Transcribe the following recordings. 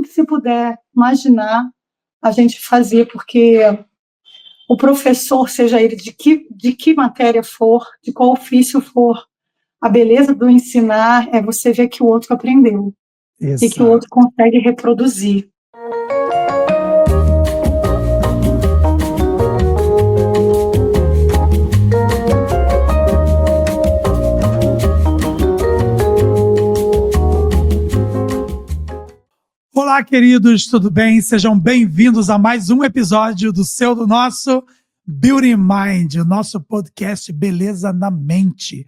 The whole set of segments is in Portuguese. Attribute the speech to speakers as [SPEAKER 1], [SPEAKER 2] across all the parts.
[SPEAKER 1] que se puder imaginar, a gente fazia, porque o professor, seja ele de que matéria for, de qual ofício for, a beleza do ensinar é você ver que o outro aprendeu.
[SPEAKER 2] Exato.
[SPEAKER 1] E que o outro consegue reproduzir.
[SPEAKER 2] Olá, queridos, tudo bem? Sejam bem-vindos a mais um episódio do nosso Beauty Mind, o nosso podcast Beleza na Mente.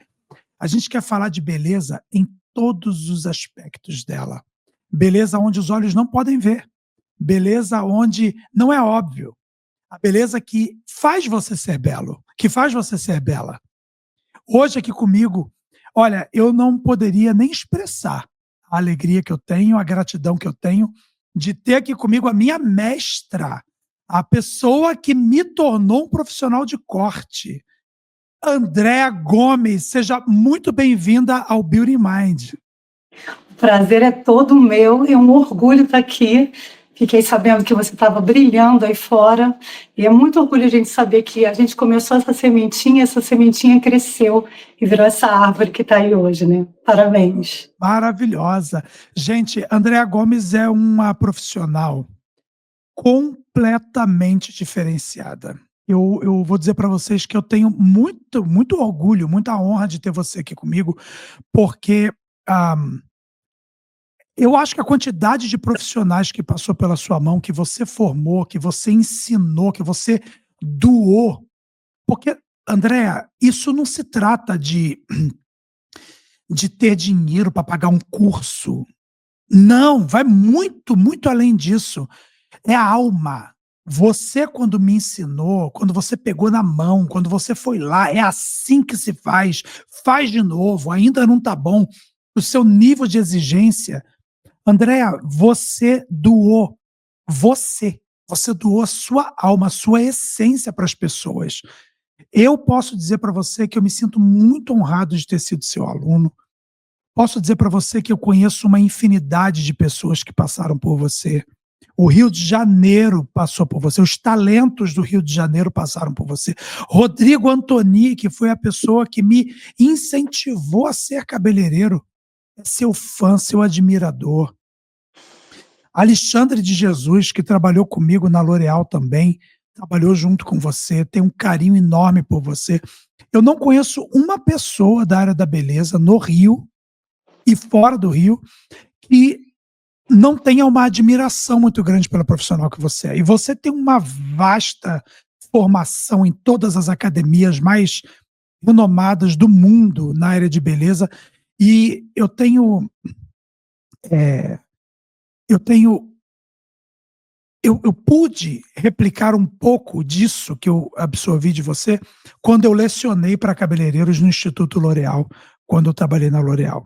[SPEAKER 2] A gente quer falar de beleza em todos os aspectos dela. Beleza onde os olhos não podem ver. Beleza onde não é óbvio. A beleza que faz você ser belo, que faz você ser bela. Hoje aqui comigo, olha, eu não poderia nem expressar a alegria que eu tenho, a gratidão que eu tenho de ter aqui comigo a minha mestra, a pessoa que me tornou um profissional de corte. Andréa Gomes, seja muito bem-vinda ao Beauty Mind.
[SPEAKER 1] O prazer é todo meu, é um orgulho estar aqui. Fiquei sabendo que você estava brilhando aí fora, e é muito orgulho a gente saber que a gente começou essa sementinha cresceu e virou essa árvore que está aí hoje, né? Parabéns.
[SPEAKER 2] Maravilhosa. Gente, Andréa Gomes é uma profissional completamente diferenciada. Eu vou dizer para vocês que eu tenho muito orgulho, muita honra de ter você aqui comigo, porque eu acho que a quantidade de profissionais que passou pela sua mão, que você formou, que você ensinou, que você doou, porque, Andréa, isso não se trata de ter dinheiro para pagar um curso. Não, vai muito além disso. É a alma. Você, quando me ensinou, quando você pegou na mão, quando você foi lá, é assim que se faz. Faz de novo, ainda não está bom. O seu nível de exigência. Andréa, você doou doou a sua alma, a sua essência para as pessoas. Eu posso dizer para você que eu me sinto muito honrado de ter sido seu aluno. Posso dizer para você que eu conheço uma infinidade de pessoas que passaram por você. O Rio de Janeiro passou por você, os talentos do Rio de Janeiro passaram por você. Rodrigo Antoni, que foi a pessoa que me incentivou a ser cabeleireiro, é seu fã, seu admirador. Alexandre de Jesus, que trabalhou comigo na L'Oréal também, trabalhou junto com você, tem um carinho enorme por você. Eu não conheço uma pessoa da área da beleza no Rio e fora do Rio que não tenha uma admiração muito grande pela profissional que você é. E você tem uma vasta formação em todas as academias mais renomadas do mundo na área de beleza. E eu pude replicar um pouco disso que eu absorvi de você quando eu lecionei para cabeleireiros no Instituto L'Oréal, quando eu trabalhei na L'Oréal.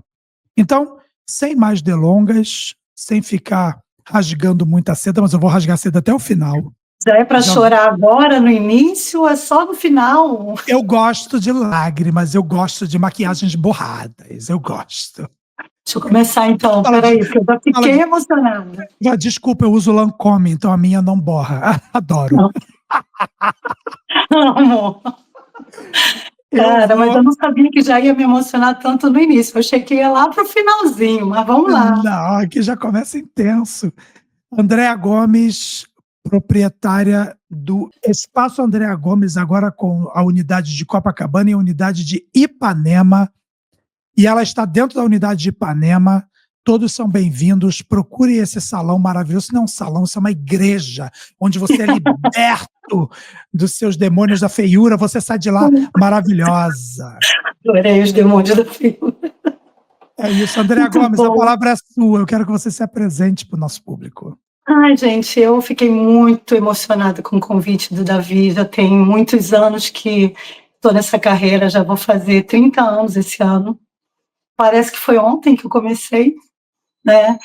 [SPEAKER 2] Então, sem mais delongas, sem ficar rasgando muita seda, mas eu vou rasgar a seda até o final.
[SPEAKER 1] Já é para chorar agora, no início, ou é só no final?
[SPEAKER 2] Eu gosto de lágrimas, eu gosto de maquiagens borradas, eu gosto.
[SPEAKER 1] Deixa eu começar então, peraí, porque eu já fiquei emocionada.
[SPEAKER 2] Desculpa, eu uso Lancôme, então a minha não borra. Adoro.
[SPEAKER 1] Amo. Cara, mas eu não sabia que já ia me emocionar tanto no início. Eu achei que ia lá pro finalzinho, mas vamos lá.
[SPEAKER 2] Não, aqui já começa intenso. Andréa Gomes, proprietária do Espaço Andréa Gomes, agora com a unidade de Copacabana e a unidade de Ipanema. E ela está dentro da unidade de Ipanema. Todos são bem-vindos. Procure esse salão maravilhoso. Isso não é um salão, isso é uma igreja, onde você é liberto dos seus demônios da feiura. Você sai de lá maravilhosa.
[SPEAKER 1] Adorei os demônios da feiura.
[SPEAKER 2] É isso, Andréa Gomes,
[SPEAKER 1] bom.
[SPEAKER 2] A palavra é sua. Eu quero que você se apresente para o nosso público.
[SPEAKER 1] Ai, gente, eu fiquei muito emocionada com o convite do Davi. Já tem muitos anos que estou nessa carreira, já vou fazer 30 anos esse ano. Parece que foi ontem que eu comecei, né?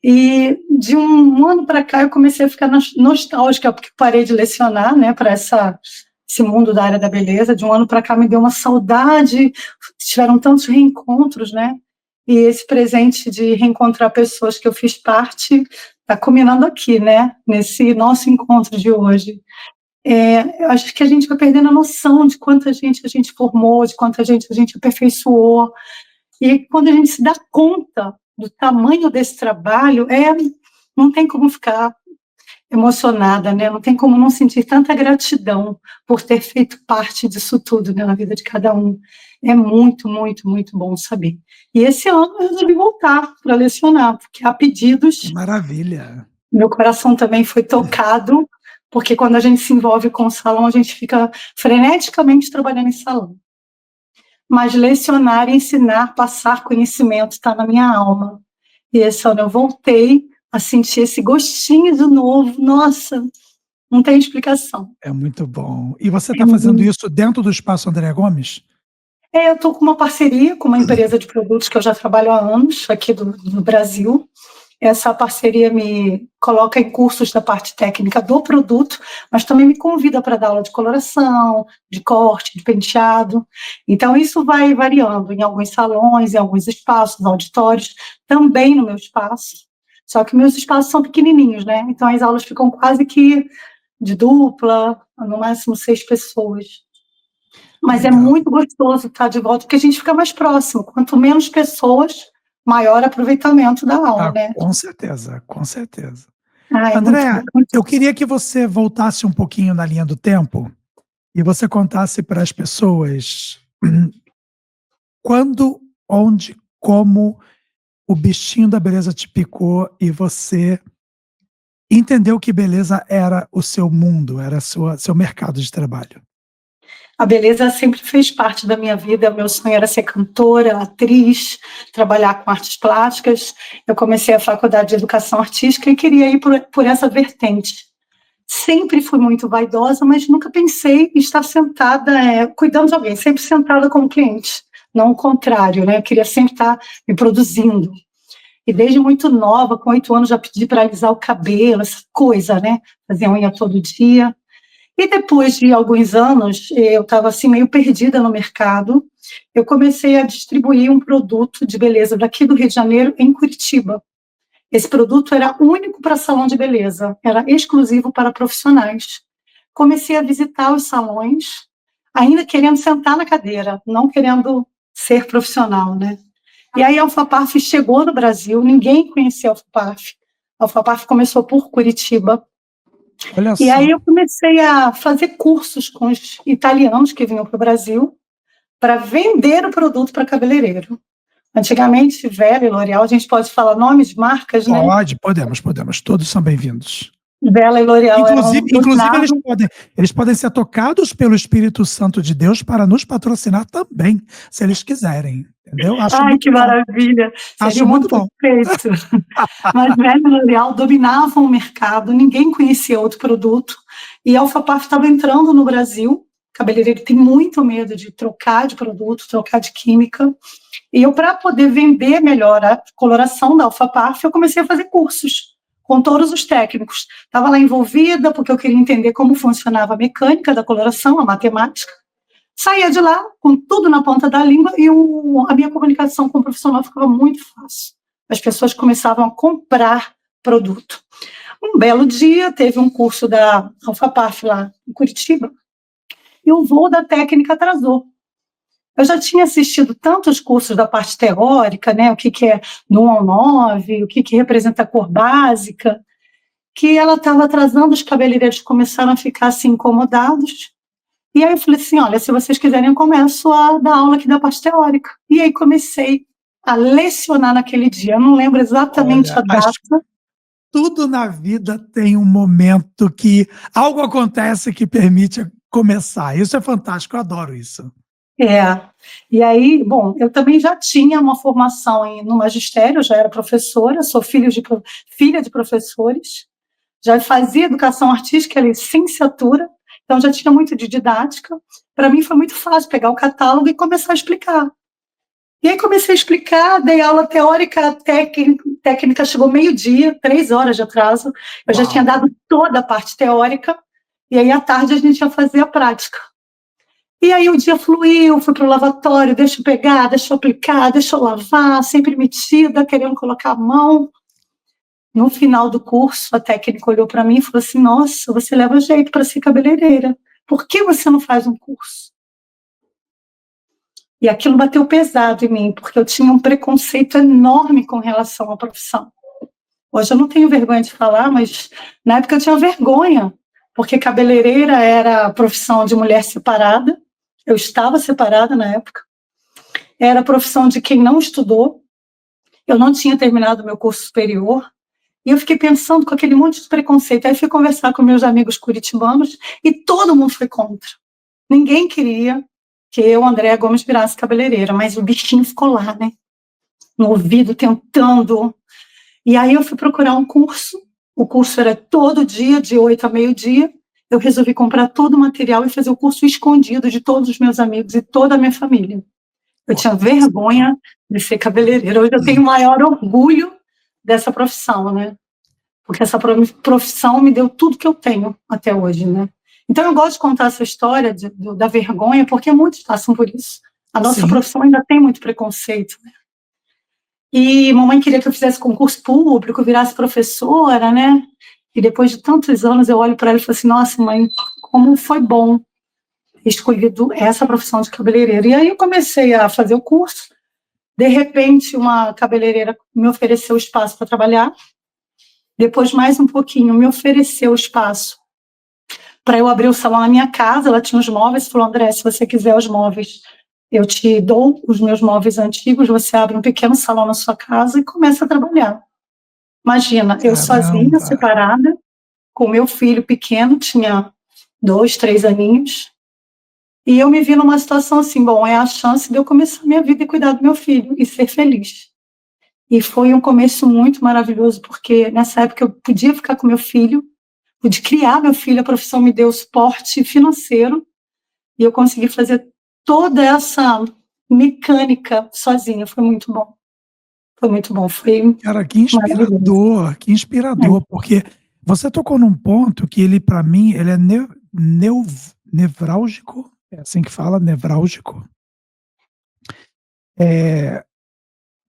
[SPEAKER 1] E de um ano para cá eu comecei a ficar nostálgica, porque parei de lecionar, né, para esse mundo da área da beleza. De um ano para cá me deu uma saudade, tiveram tantos reencontros, né? E esse presente de reencontrar pessoas que eu fiz parte está culminando aqui, né? Nesse nosso encontro de hoje. Eu acho que a gente vai perdendo a noção de quanta gente a gente formou, de quanta gente a gente aperfeiçoou. E quando a gente se dá conta do tamanho desse trabalho, não tem como ficar emocionada, né? Não tem como não sentir tanta gratidão por ter feito parte disso tudo, né, na vida de cada um. É muito, muito, muito bom saber. E esse ano eu resolvi voltar para lecionar, porque há
[SPEAKER 2] Que
[SPEAKER 1] pedidos.
[SPEAKER 2] maravilha.
[SPEAKER 1] Meu coração também foi tocado, porque quando a gente se envolve com o salão, a gente fica freneticamente trabalhando em salão. Mas lecionar, ensinar, passar conhecimento está na minha alma. E esse ano eu voltei a sentir esse gostinho de novo. Nossa, não tem explicação.
[SPEAKER 2] É muito bom. E você está fazendo
[SPEAKER 1] Uhum.
[SPEAKER 2] isso dentro do Espaço André Gomes?
[SPEAKER 1] Eu estou com uma parceria com uma empresa de produtos que eu já trabalho há anos aqui do Brasil. Essa parceria me coloca em cursos da parte técnica do produto, mas também me convida para dar aula de coloração, de corte, de penteado. Então, isso vai variando em alguns salões, em alguns espaços, auditórios, também no meu espaço. Só que meus espaços são pequenininhos, né? Então, as aulas ficam quase que de dupla, no máximo 6 pessoas. Mas é
[SPEAKER 2] Legal.
[SPEAKER 1] muito gostoso estar de volta, porque a gente fica mais próximo. Quanto menos pessoas, maior aproveitamento da aula,
[SPEAKER 2] Ah,
[SPEAKER 1] né?
[SPEAKER 2] com certeza, com certeza.
[SPEAKER 1] É muito bom.
[SPEAKER 2] Andréa, eu queria que você voltasse um pouquinho na linha do tempo e você contasse para as pessoas quando, onde, como o bichinho da beleza te picou e você entendeu que beleza era o seu mundo, era seu mercado de trabalho.
[SPEAKER 1] A beleza sempre fez parte da minha vida. O meu sonho era ser cantora, atriz, trabalhar com artes plásticas. Eu comecei a faculdade de educação artística e queria ir por essa vertente. Sempre fui muito vaidosa, mas nunca pensei em estar sentada, cuidando de alguém, sempre sentada como cliente, não o contrário, né? Eu queria sempre estar me produzindo. E desde muito nova, com 8 anos, já pedi para alisar o cabelo, essa coisa, né? Fazer unha todo dia. E depois de alguns anos, eu estava assim meio perdida no mercado, eu comecei a distribuir um produto de beleza daqui do Rio de Janeiro em Curitiba. Esse produto era único para salão de beleza, era exclusivo para profissionais. Comecei a visitar os salões, ainda querendo sentar na cadeira, não querendo ser profissional, né? E aí a Alfapaf chegou no Brasil, ninguém conhecia a Alfapaf. A Alfapaf começou por Curitiba.
[SPEAKER 2] Olha
[SPEAKER 1] E aí
[SPEAKER 2] só.
[SPEAKER 1] eu comecei a fazer cursos com os italianos que vinham para o Brasil para vender o produto para cabeleireiro. Antigamente, Vela e L'Oréal, a gente pode falar nomes de marcas, né?
[SPEAKER 2] Podemos, todos são bem-vindos.
[SPEAKER 1] Vela e L'Oréal eram
[SPEAKER 2] Inclusive
[SPEAKER 1] dominados.
[SPEAKER 2] eles podem ser tocados pelo Espírito Santo de Deus para nos patrocinar também, se eles quiserem, entendeu? Acho
[SPEAKER 1] Ai,
[SPEAKER 2] muito
[SPEAKER 1] que
[SPEAKER 2] bom,
[SPEAKER 1] maravilha! Seria
[SPEAKER 2] acho
[SPEAKER 1] um mundo
[SPEAKER 2] muito bom.
[SPEAKER 1] perfeito. Mas Vela e L'Oréal dominavam o mercado, ninguém conhecia outro produto. E a Alfapaf estava entrando no Brasil. O cabeleireiro tem muito medo de trocar de produto, trocar de química. E eu, para poder vender melhor a coloração da Alfapaf, eu comecei a fazer cursos com todos os técnicos. Estava lá envolvida, porque eu queria entender como funcionava a mecânica da coloração, a matemática. Saía de lá com tudo na ponta da língua e a minha comunicação com o profissional ficava muito fácil. As pessoas começavam a comprar produto. Um belo dia, teve um curso da Alfapaf lá em Curitiba, e o voo da técnica atrasou. Eu já tinha assistido tantos cursos da parte teórica, né, o que é no 1 ao 9, o que representa a cor básica, que ela estava atrasando, os cabeleireiros começaram a ficar assim incomodados. E aí eu falei assim, olha, se vocês quiserem eu começo a dar aula aqui da parte teórica. E aí comecei a lecionar naquele dia, eu não lembro exatamente a
[SPEAKER 2] Olha,
[SPEAKER 1] data.
[SPEAKER 2] tudo na vida tem um momento que algo acontece que permite começar. Isso é fantástico, eu adoro isso.
[SPEAKER 1] É, e aí, bom, eu também já tinha uma formação no magistério, já era professora, sou filha de professores, já fazia educação artística, licenciatura, então já tinha muito de didática. Para mim foi muito fácil pegar o catálogo e começar a explicar. E aí comecei a explicar, dei aula teórica, técnica chegou meio-dia, 3 horas de atraso, eu já tinha
[SPEAKER 2] Uau!
[SPEAKER 1] dado toda a parte teórica, e aí à tarde a gente ia fazer a prática. E aí o dia fluiu, fui para o lavatório, deixa eu pegar, deixa eu aplicar, deixa eu lavar, sempre metida, querendo colocar a mão. No final do curso, a técnica olhou para mim e falou assim: nossa, você leva jeito para ser cabeleireira. Por que você não faz um curso? E aquilo bateu pesado em mim, porque eu tinha um preconceito enorme com relação à profissão. Hoje eu não tenho vergonha de falar, mas na época eu tinha vergonha, porque cabeleireira era a profissão de mulher separada. Eu estava separada na época. Era a profissão de quem não estudou. Eu não tinha terminado meu curso superior. E eu fiquei pensando com aquele monte de preconceito. Aí fui conversar com meus amigos curitibanos e todo mundo foi contra. Ninguém queria que eu, Andréa Gomes, virasse cabeleireira, mas o bichinho ficou lá, né? No ouvido, tentando. E aí eu fui procurar um curso. O curso era todo dia, de 8 a meio-dia. Eu resolvi comprar todo o material e fazer o curso escondido de todos os meus amigos e toda a minha família. Eu tinha vergonha de ser cabeleireira. Hoje eu tenho maior orgulho dessa profissão, né? Porque essa profissão me deu tudo que eu tenho até hoje, né? Então eu gosto de contar essa história da vergonha, porque muitos passam por isso. A nossa profissão ainda tem muito preconceito, né? E mamãe queria que eu fizesse concurso público, virasse professora, né? E depois de tantos anos eu olho para ela e falo assim: nossa, mãe, como foi bom ter escolhido essa profissão de cabeleireira. E aí eu comecei a fazer o curso. De repente, uma cabeleireira me ofereceu espaço para trabalhar. Depois, mais um pouquinho, me ofereceu espaço para eu abrir o salão na minha casa. Ela tinha os móveis, falou: André, se você quiser os móveis, eu te dou os meus móveis antigos, você abre um pequeno salão na sua casa e começa a trabalhar. Imagina, eu sozinha, separada, com meu filho pequeno, tinha 2, 3 aninhos, e eu me vi numa situação assim: bom, é a chance de eu começar a minha vida e cuidar do meu filho e ser feliz. E foi um começo muito maravilhoso, porque nessa época eu podia ficar com meu filho, pude criar meu filho, a profissão me deu suporte financeiro, e eu consegui fazer toda essa mecânica sozinha. Foi muito bom. Foi muito bom. Foi
[SPEAKER 2] Cara, que inspirador, porque você tocou num ponto que ele, para mim, ele é nevrálgico, é assim que fala, nevrálgico.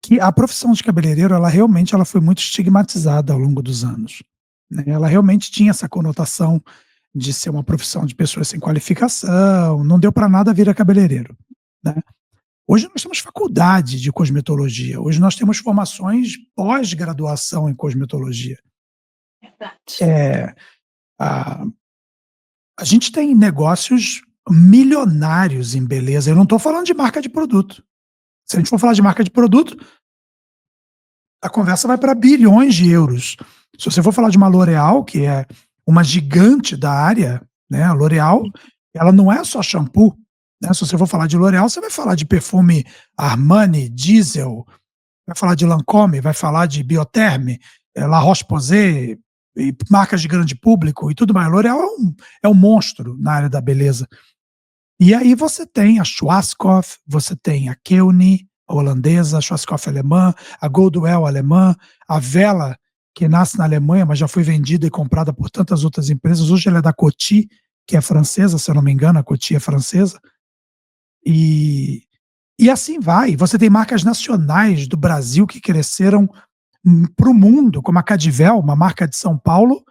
[SPEAKER 2] Que a profissão de cabeleireiro, ela realmente foi muito estigmatizada ao longo dos anos, né? Ela realmente tinha essa conotação de ser uma profissão de pessoas sem qualificação, não deu para nada virar cabeleireiro, né? Hoje nós temos faculdade de cosmetologia, hoje nós temos formações pós-graduação em cosmetologia.
[SPEAKER 1] verdade.
[SPEAKER 2] A gente tem negócios milionários em beleza. Eu não estou falando de marca de produto. Se a gente for falar de marca de produto, a conversa vai para bilhões de euros. Se você for falar de uma L'Oréal, que é uma gigante da área, né? A L'Oréal, ela não é só shampoo, né? Se você for falar de L'Oréal, você vai falar de perfume Armani, Diesel, vai falar de Lancôme, vai falar de Bioterme, La Roche-Posay, e marcas de grande público e tudo mais. L'Oréal é um monstro na área da beleza. E aí você tem a Schwarzkopf, você tem a Keune, a holandesa, a Schwarzkopf alemã, a Goldwell alemã, a Wella, que nasce na Alemanha, mas já foi vendida e comprada por tantas outras empresas. Hoje ela é da Coty, que é francesa, se eu não me engano, a Coty é francesa. E assim vai. Você tem marcas nacionais do Brasil que cresceram para o mundo, como a Cadivel, uma marca de São Paulo,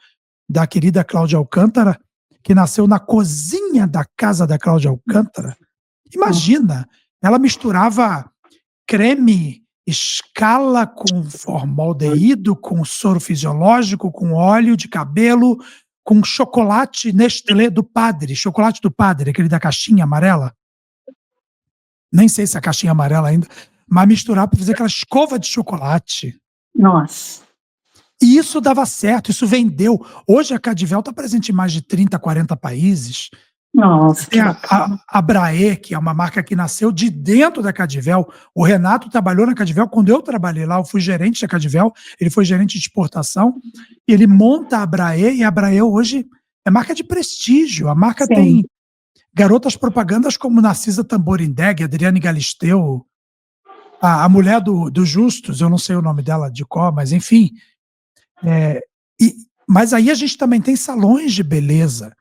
[SPEAKER 2] da querida Cláudia Alcântara, que nasceu na cozinha da casa da Cláudia Alcântara. Imagina, ela misturava creme Scala com formaldeído, com soro fisiológico, com óleo de cabelo, com chocolate Nestlé do Padre, chocolate do Padre, aquele da caixinha amarela. Nem sei se é a caixinha amarela ainda, mas misturar para fazer aquela escova de chocolate.
[SPEAKER 1] Nossa.
[SPEAKER 2] E isso dava certo, isso vendeu. Hoje a Cadivel está presente em mais de 30, 40 países.
[SPEAKER 1] Nossa,
[SPEAKER 2] tem a Braê, que é uma marca que nasceu de dentro da Cadivel. O Renato trabalhou na Cadivel. Quando eu trabalhei lá, eu fui gerente da Cadivel, ele foi gerente de exportação. Ele monta a Braê, e a Braê hoje é marca de prestígio. A marca tem garotas propagandas como Narcisa Tamborindeg, Adriane Galisteu, a mulher do Justus, eu não sei o nome dela de cor, mas enfim. Mas aí a gente também tem salões de beleza.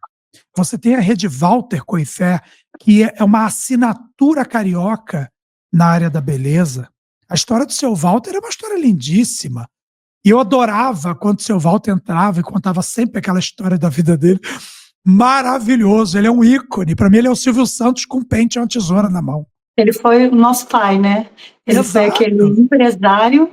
[SPEAKER 2] Você tem a rede Walter Coifé, que é uma assinatura carioca na área da beleza. A história do seu Walter é uma história lindíssima. E eu adorava quando o seu Walter entrava e contava sempre aquela história da vida dele. Maravilhoso, ele é um ícone. Para mim, ele é o Silvio Santos com um pente e uma tesoura na mão.
[SPEAKER 1] Ele foi o nosso pai, né? Ele foi aquele
[SPEAKER 2] Exato,
[SPEAKER 1] empresário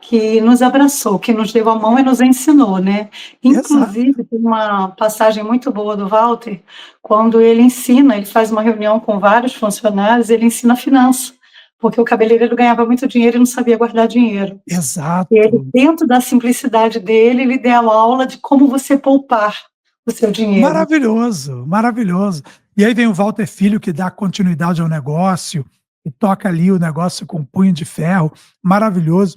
[SPEAKER 1] que nos abraçou, que nos deu a mão e nos ensinou, né?
[SPEAKER 2] exato.
[SPEAKER 1] Inclusive, tem uma passagem muito boa do Walter, quando ele ensina, ele faz uma reunião com vários funcionários, ele ensina finança, porque o cabeleireiro ganhava muito dinheiro e não sabia guardar dinheiro. E ele,
[SPEAKER 2] Exato.
[SPEAKER 1] dentro da simplicidade dele, ele deu aula de como você poupar o seu dinheiro.
[SPEAKER 2] Maravilhoso, maravilhoso. E aí vem o Walter Filho, que dá continuidade ao negócio, e toca ali o negócio com punho de ferro. Maravilhoso.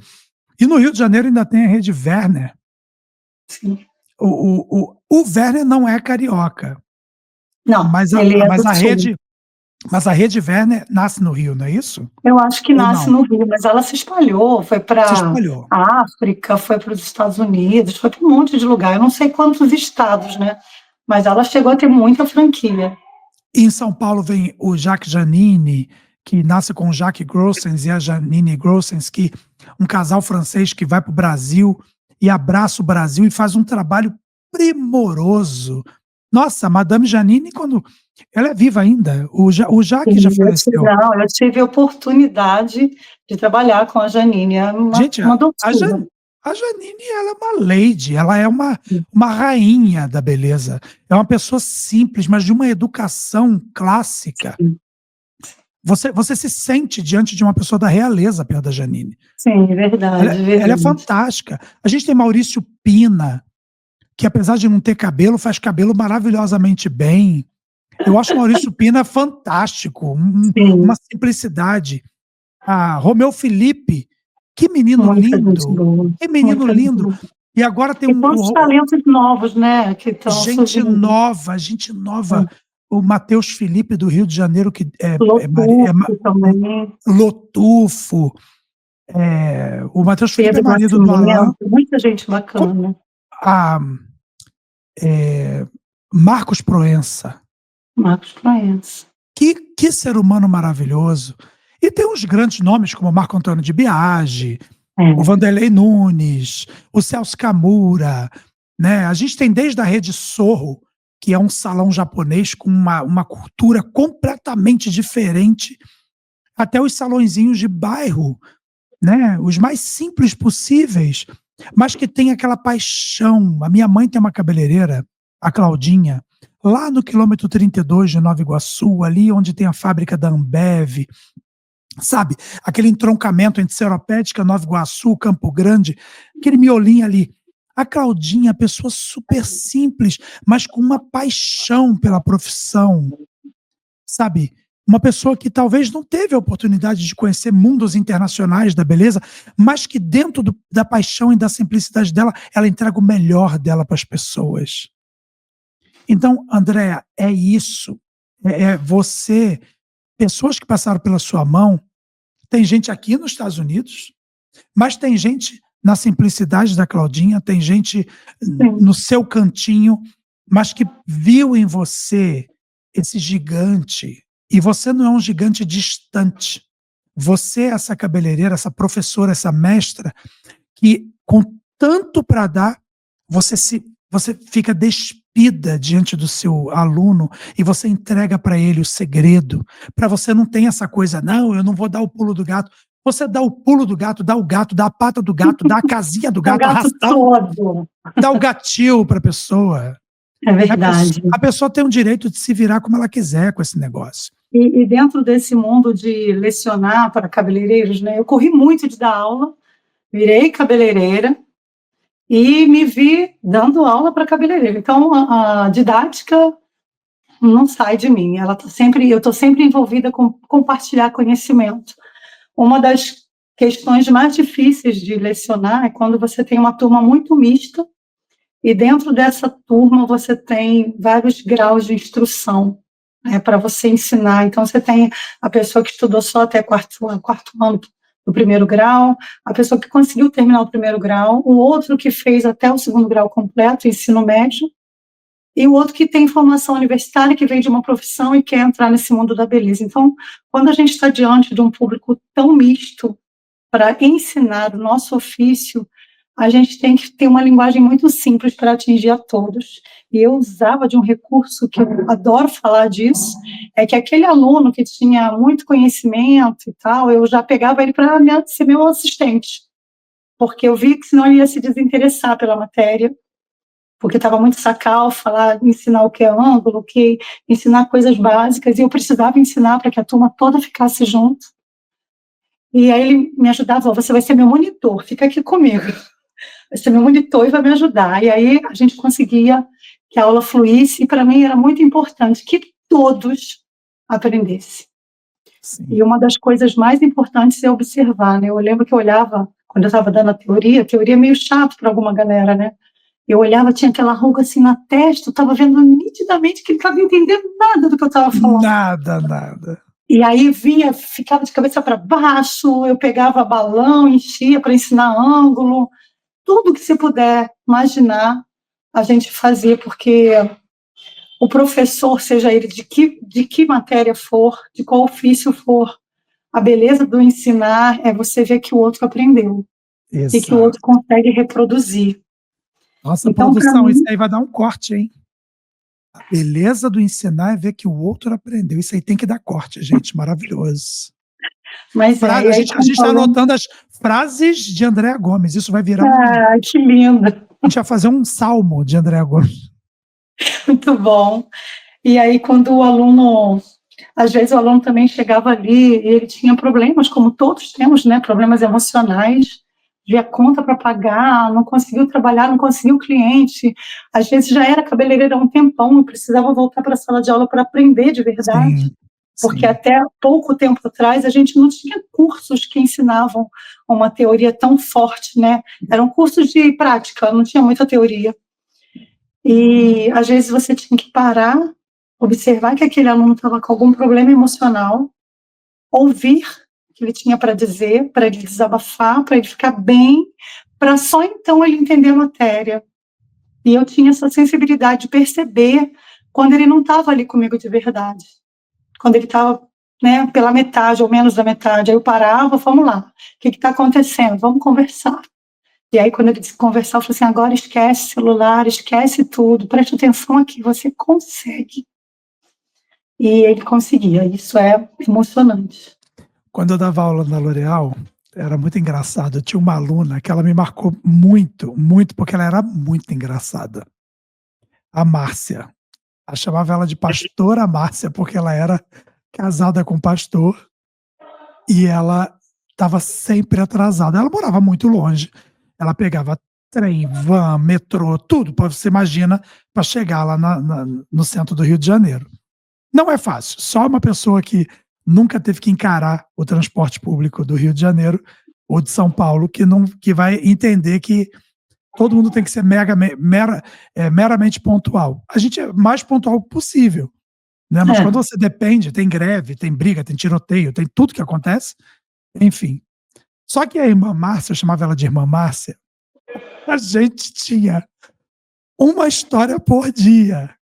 [SPEAKER 2] E no Rio de Janeiro ainda tem a rede Werner.
[SPEAKER 1] Sim.
[SPEAKER 2] O Werner não é carioca,
[SPEAKER 1] Não,
[SPEAKER 2] mas
[SPEAKER 1] ele é do
[SPEAKER 2] a
[SPEAKER 1] Sul.
[SPEAKER 2] rede Werner nasce no Rio, não é isso?
[SPEAKER 1] Eu acho que
[SPEAKER 2] Ou
[SPEAKER 1] nasce
[SPEAKER 2] não?
[SPEAKER 1] no Rio, mas ela se espalhou, foi
[SPEAKER 2] Se
[SPEAKER 1] para
[SPEAKER 2] espalhou.
[SPEAKER 1] a África, foi para os Estados Unidos, foi para um monte de lugar. Eu não sei quantos estados, né? Mas ela chegou a ter muita franquia.
[SPEAKER 2] E em São Paulo vem o Jacques Janine, que nasce com o Jacques Grossens e a Janine Grossens, que um casal francês que vai para o Brasil e abraça o Brasil e faz um trabalho primoroso. Nossa, Madame Janine, quando ela é viva ainda, o Jacques já faleceu.
[SPEAKER 1] Eu tive a oportunidade de trabalhar com a Janine, é
[SPEAKER 2] Gente,
[SPEAKER 1] uma doçura.
[SPEAKER 2] A Janine, ela é uma lady, ela é uma rainha da beleza. É uma pessoa simples, mas de uma educação clássica. Você se sente diante de uma pessoa da realeza perto da Janine.
[SPEAKER 1] Sim, verdade,
[SPEAKER 2] Ela é
[SPEAKER 1] verdade.
[SPEAKER 2] fantástica. A gente tem Maurício Pina, que apesar de não ter cabelo, faz cabelo maravilhosamente bem. Eu acho o Maurício Pina fantástico, uma
[SPEAKER 1] Sim,
[SPEAKER 2] simplicidade. Ah, Romeu Felipe, que menino
[SPEAKER 1] muita gente
[SPEAKER 2] lindo,
[SPEAKER 1] boa,
[SPEAKER 2] que menino
[SPEAKER 1] muita gente
[SPEAKER 2] lindo.
[SPEAKER 1] boa.
[SPEAKER 2] E agora tem
[SPEAKER 1] E quantos talentos novos, né, que estão surgindo.
[SPEAKER 2] gente nova. O Matheus Felipe do Rio de Janeiro, que
[SPEAKER 1] Lotufo também,
[SPEAKER 2] Lotufo. O Matheus Felipe é
[SPEAKER 1] Pedro
[SPEAKER 2] marido do Alain.
[SPEAKER 1] Nascimento, muita gente bacana.
[SPEAKER 2] A, Marcos Proença.
[SPEAKER 1] Marcos Proença.
[SPEAKER 2] Que ser humano maravilhoso. E tem uns grandes nomes, como Marco Antônio de Biagi, o Vanderlei Nunes, o Celso Camura, né? A gente tem desde a Rede Sorro, que é um salão japonês com uma cultura completamente diferente, até os salõezinhos de bairro, né? Os mais simples possíveis, mas que tem aquela paixão. A minha mãe tem uma cabeleireira, a Claudinha, lá no quilômetro 32 de Nova Iguaçu, ali onde tem a fábrica da Ambev, sabe? Aquele entroncamento entre Seropédica, Nova Iguaçu, Campo Grande, aquele miolinho ali. A Claudinha, pessoa super simples, mas com uma paixão pela profissão, sabe? Uma pessoa que talvez não teve a oportunidade de conhecer mundos internacionais da beleza, mas que dentro da paixão e da simplicidade dela, ela entrega o melhor dela para as pessoas. Então, Andréa, é isso. Você, pessoas que passaram pela sua mão, tem gente aqui nos Estados Unidos, mas tem gente na simplicidade da Claudinha, tem gente no seu cantinho, mas que viu em você esse gigante. E você não é um gigante distante. Você é essa cabeleireira, essa professora, essa mestra, que com tanto para dar, você fica despida diante do seu aluno e você entrega para ele o segredo. Para você não tem essa coisa, não, eu não vou dar o pulo do gato. Você dá o pulo do gato, dá o gato, dá a pata do gato, dá a casinha do gato, a ração, dá o gatilho para a pessoa.
[SPEAKER 1] É verdade.
[SPEAKER 2] A pessoa tem o direito de se virar como ela quiser com esse negócio.
[SPEAKER 1] E dentro desse mundo de lecionar para cabeleireiros, né, eu corri muito de dar aula, virei cabeleireira e me vi dando aula para cabeleireiro. Então, a didática não sai de mim. Eu estou sempre envolvida com compartilhar conhecimento. Uma das questões mais difíceis de lecionar é quando você tem uma turma muito mista e dentro dessa turma você tem vários graus de instrução, né, para você ensinar. Então, você tem a pessoa que estudou só até quarto ano do primeiro grau, a pessoa que conseguiu terminar o primeiro grau, o outro que fez até o segundo grau completo, ensino médio, e o outro que tem formação universitária, que vem de uma profissão e quer entrar nesse mundo da beleza. Então, quando a gente está diante de um público tão misto para ensinar o nosso ofício, a gente tem que ter uma linguagem muito simples para atingir a todos. E eu usava de um recurso que eu adoro falar disso, é que aquele aluno que tinha muito conhecimento e tal, eu já pegava ele para ser meu assistente, porque eu vi que senão ele ia se desinteressar pela matéria, porque estava muito sacal falar, ensinar o que é ângulo, ensinar coisas básicas, e eu precisava ensinar para que a turma toda ficasse junto. E aí ele me ajudava, você vai ser meu monitor, fica aqui comigo. Vai ser meu monitor e vai me ajudar. E aí a gente conseguia que a aula fluísse, e para mim era muito importante que todos aprendessem.
[SPEAKER 2] Sim.
[SPEAKER 1] E uma das coisas mais importantes é observar, né? Eu lembro que eu olhava, quando eu estava dando a teoria é meio chato para alguma galera, né? Eu olhava, tinha aquela ruga assim na testa, eu estava vendo nitidamente que ele não estava entendendo nada do que eu estava falando.
[SPEAKER 2] Nada.
[SPEAKER 1] E aí ficava de cabeça para baixo, eu pegava balão, enchia para ensinar ângulo, tudo que você puder imaginar, a gente fazia, porque o professor, seja ele de que matéria for, de qual ofício for, a beleza do ensinar é você ver que o outro aprendeu e que o
[SPEAKER 2] Exato.
[SPEAKER 1] outro consegue reproduzir.
[SPEAKER 2] Nossa,
[SPEAKER 1] Então, para
[SPEAKER 2] produção,
[SPEAKER 1] mim,
[SPEAKER 2] isso aí vai dar um corte, hein? A beleza do ensinar é ver que o outro aprendeu. Isso aí tem que dar corte, gente. Maravilhoso.
[SPEAKER 1] mas
[SPEAKER 2] A
[SPEAKER 1] aí
[SPEAKER 2] gente está anotando as frases de Andréa Gomes. Isso vai virar
[SPEAKER 1] que lindo.
[SPEAKER 2] A gente vai fazer um salmo de Andréa Gomes.
[SPEAKER 1] Muito bom. E aí, quando o aluno, às vezes o aluno também chegava ali e ele tinha problemas, como todos temos, né? Problemas emocionais, via conta para pagar, não conseguiu trabalhar, não conseguiu cliente, às vezes já era cabeleireiro há um tempão e precisava voltar para a sala de aula para aprender de verdade, porque até pouco tempo atrás a gente não tinha cursos que ensinavam uma teoria tão forte, né? Eram cursos de prática, não tinha muita teoria. E às vezes você tinha que parar, observar que aquele aluno estava com algum problema emocional, ouvir o que ele tinha para dizer, para ele desabafar, para ele ficar bem, para só então ele entender a matéria. E eu tinha essa sensibilidade de perceber quando ele não estava ali comigo de verdade, quando ele estava, né, pela metade ou menos da metade. Aí eu parava, vamos lá, o que está acontecendo? Vamos conversar. E aí, quando ele disse conversar, eu falei assim, agora esquece celular, esquece tudo, preste atenção aqui, você consegue. E ele conseguia, isso é emocionante.
[SPEAKER 2] Quando eu dava aula na L'Oréal, era muito engraçado. Eu tinha uma aluna que ela me marcou muito, muito, porque ela era muito engraçada. A Márcia. Eu chamava ela de Pastora Márcia, porque ela era casada com um pastor e ela estava sempre atrasada. Ela morava muito longe. Ela pegava trem, van, metrô, tudo, você imagina, para chegar lá no centro do Rio de Janeiro. Não é fácil. Só uma pessoa que nunca teve que encarar o transporte público do Rio de Janeiro ou de São Paulo que vai entender que todo mundo tem que ser meramente pontual. A gente é mais pontual possível, né? Mas quando você depende, tem greve, tem briga, tem tiroteio, tem tudo que acontece, enfim. Só que a irmã Márcia, eu chamava ela de irmã Márcia, a gente tinha uma história por dia.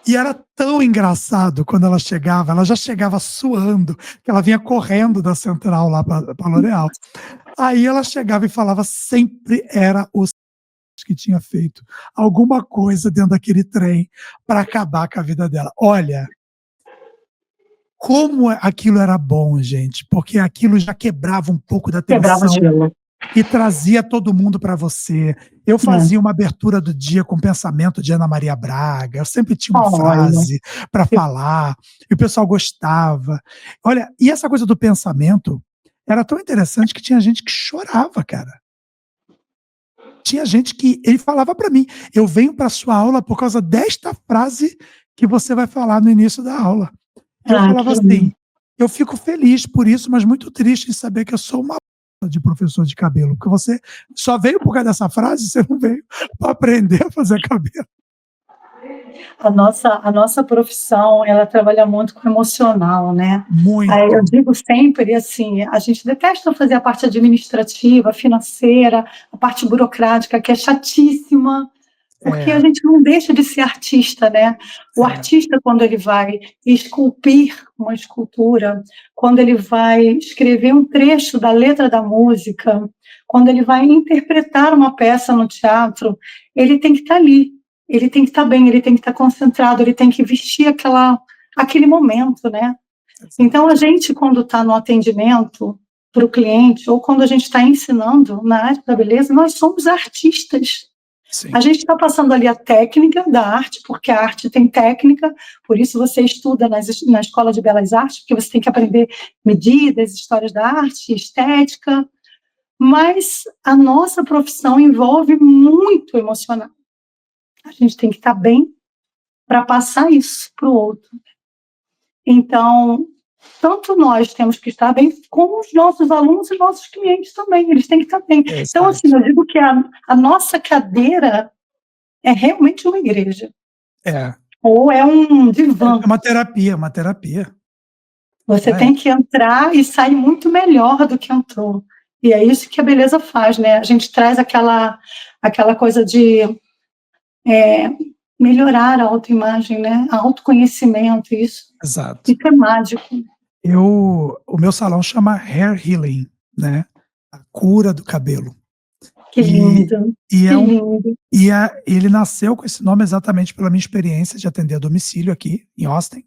[SPEAKER 2] E era tão engraçado quando ela chegava, ela já chegava suando, que ela vinha correndo da central lá para L'Oréal. Aí ela chegava e falava, sempre era o que tinha feito alguma coisa dentro daquele trem para acabar com a vida dela. Olha, como aquilo era bom, gente, porque aquilo já quebrava um pouco da tensão e trazia todo mundo para você. Eu fazia uma abertura do dia com pensamento de Ana Maria Braga, eu sempre tinha uma frase para falar, e o pessoal gostava. Olha, e essa coisa do pensamento era tão interessante que tinha gente que chorava, cara. Tinha gente que, ele falava para mim, eu venho para sua aula por causa desta frase que você vai falar no início da aula. Eu falava assim, eu fico feliz por isso, mas muito triste em saber que eu sou uma de professor de cabelo, porque você só veio por causa dessa frase, você não veio para aprender a fazer cabelo.
[SPEAKER 1] A nossa profissão, ela trabalha muito com o emocional, né?
[SPEAKER 2] Muito.
[SPEAKER 1] Eu digo sempre, assim, a gente detesta fazer a parte administrativa, financeira, a parte burocrática, que é chatíssima, Porque
[SPEAKER 2] É,
[SPEAKER 1] a gente não deixa de ser artista, né? O
[SPEAKER 2] é,
[SPEAKER 1] artista, quando ele vai esculpir uma escultura, quando ele vai escrever um trecho da letra da música, quando ele vai interpretar uma peça no teatro, ele tem que estar ali, ele tem que estar bem, ele tem que estar concentrado, ele tem que vestir aquele momento, né? Então, a
[SPEAKER 2] exato.
[SPEAKER 1] gente, quando está no atendimento para o cliente, ou quando a gente está ensinando na área da beleza, nós somos artistas. A
[SPEAKER 2] Sim,
[SPEAKER 1] gente está passando ali a técnica da arte, porque a arte tem técnica, por isso você estuda na Escola de Belas Artes, porque você tem que aprender medidas, histórias da arte, estética, mas a nossa profissão envolve muito emocional. A gente tem que estar bem para passar isso para o outro. Então, tanto nós temos que estar bem, como os nossos alunos e nossos clientes também, eles têm que estar bem. Então, assim,
[SPEAKER 2] exato.
[SPEAKER 1] eu digo que a nossa cadeira é realmente uma igreja,
[SPEAKER 2] É,
[SPEAKER 1] ou é um
[SPEAKER 2] é
[SPEAKER 1] divã.
[SPEAKER 2] uma terapia, uma terapia.
[SPEAKER 1] Você
[SPEAKER 2] É,
[SPEAKER 1] tem que entrar e sair muito melhor do que entrou. E é isso que a beleza faz, né? A gente traz aquela coisa de melhorar a autoimagem, né? Autoconhecimento,
[SPEAKER 2] exato.
[SPEAKER 1] isso é mágico.
[SPEAKER 2] O meu salão chama Hair Healing, né? A cura do cabelo.
[SPEAKER 1] Que
[SPEAKER 2] E,
[SPEAKER 1] lindo,
[SPEAKER 2] e,
[SPEAKER 1] que
[SPEAKER 2] é um,
[SPEAKER 1] lindo.
[SPEAKER 2] ele nasceu com esse nome exatamente pela minha experiência de atender a domicílio aqui em Austin.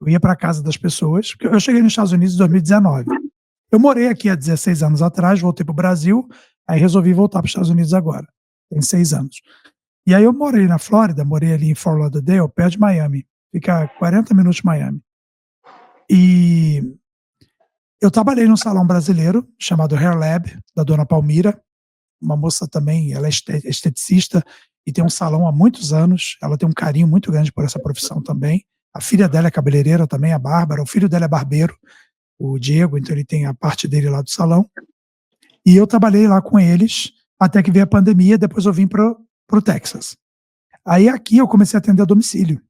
[SPEAKER 2] Eu ia para a casa das pessoas, porque eu cheguei nos Estados Unidos em 2019. Eu morei aqui há 16 anos atrás, voltei para o Brasil, aí resolvi voltar para os Estados Unidos agora. Tem 6 anos. E aí eu morei na Flórida, morei ali em Fort Lauderdale, perto de Miami. Fica a 40 minutos de Miami. E eu trabalhei num salão brasileiro chamado Hair Lab, da dona Palmira, uma moça também, ela é esteticista e tem um salão há muitos anos, ela tem um carinho muito grande por essa profissão também. A filha dela é cabeleireira também, a Bárbara, o filho dela é barbeiro, o Diego, então ele tem a parte dele lá do salão. E eu trabalhei lá com eles até que veio a pandemia, depois eu vim para o Texas. Aí aqui eu comecei a atender a domicílio.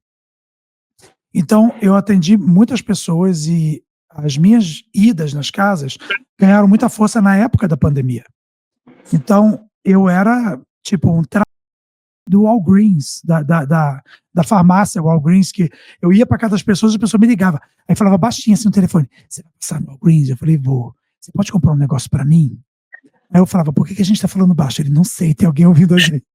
[SPEAKER 2] Então eu atendi muitas pessoas e as minhas idas nas casas ganharam muita força na época da pandemia. Então eu era tipo um do Walgreens, da farmácia Walgreens, que eu ia para casa das pessoas e a pessoa me ligava. Aí falava baixinho assim no telefone: "Você vai passar no Walgreens?" Eu falei: "Vou. Você pode comprar um negócio para mim?" Aí eu falava: "Por que a gente está falando baixo?" Ele: "Não sei, tem alguém ouvindo a gente."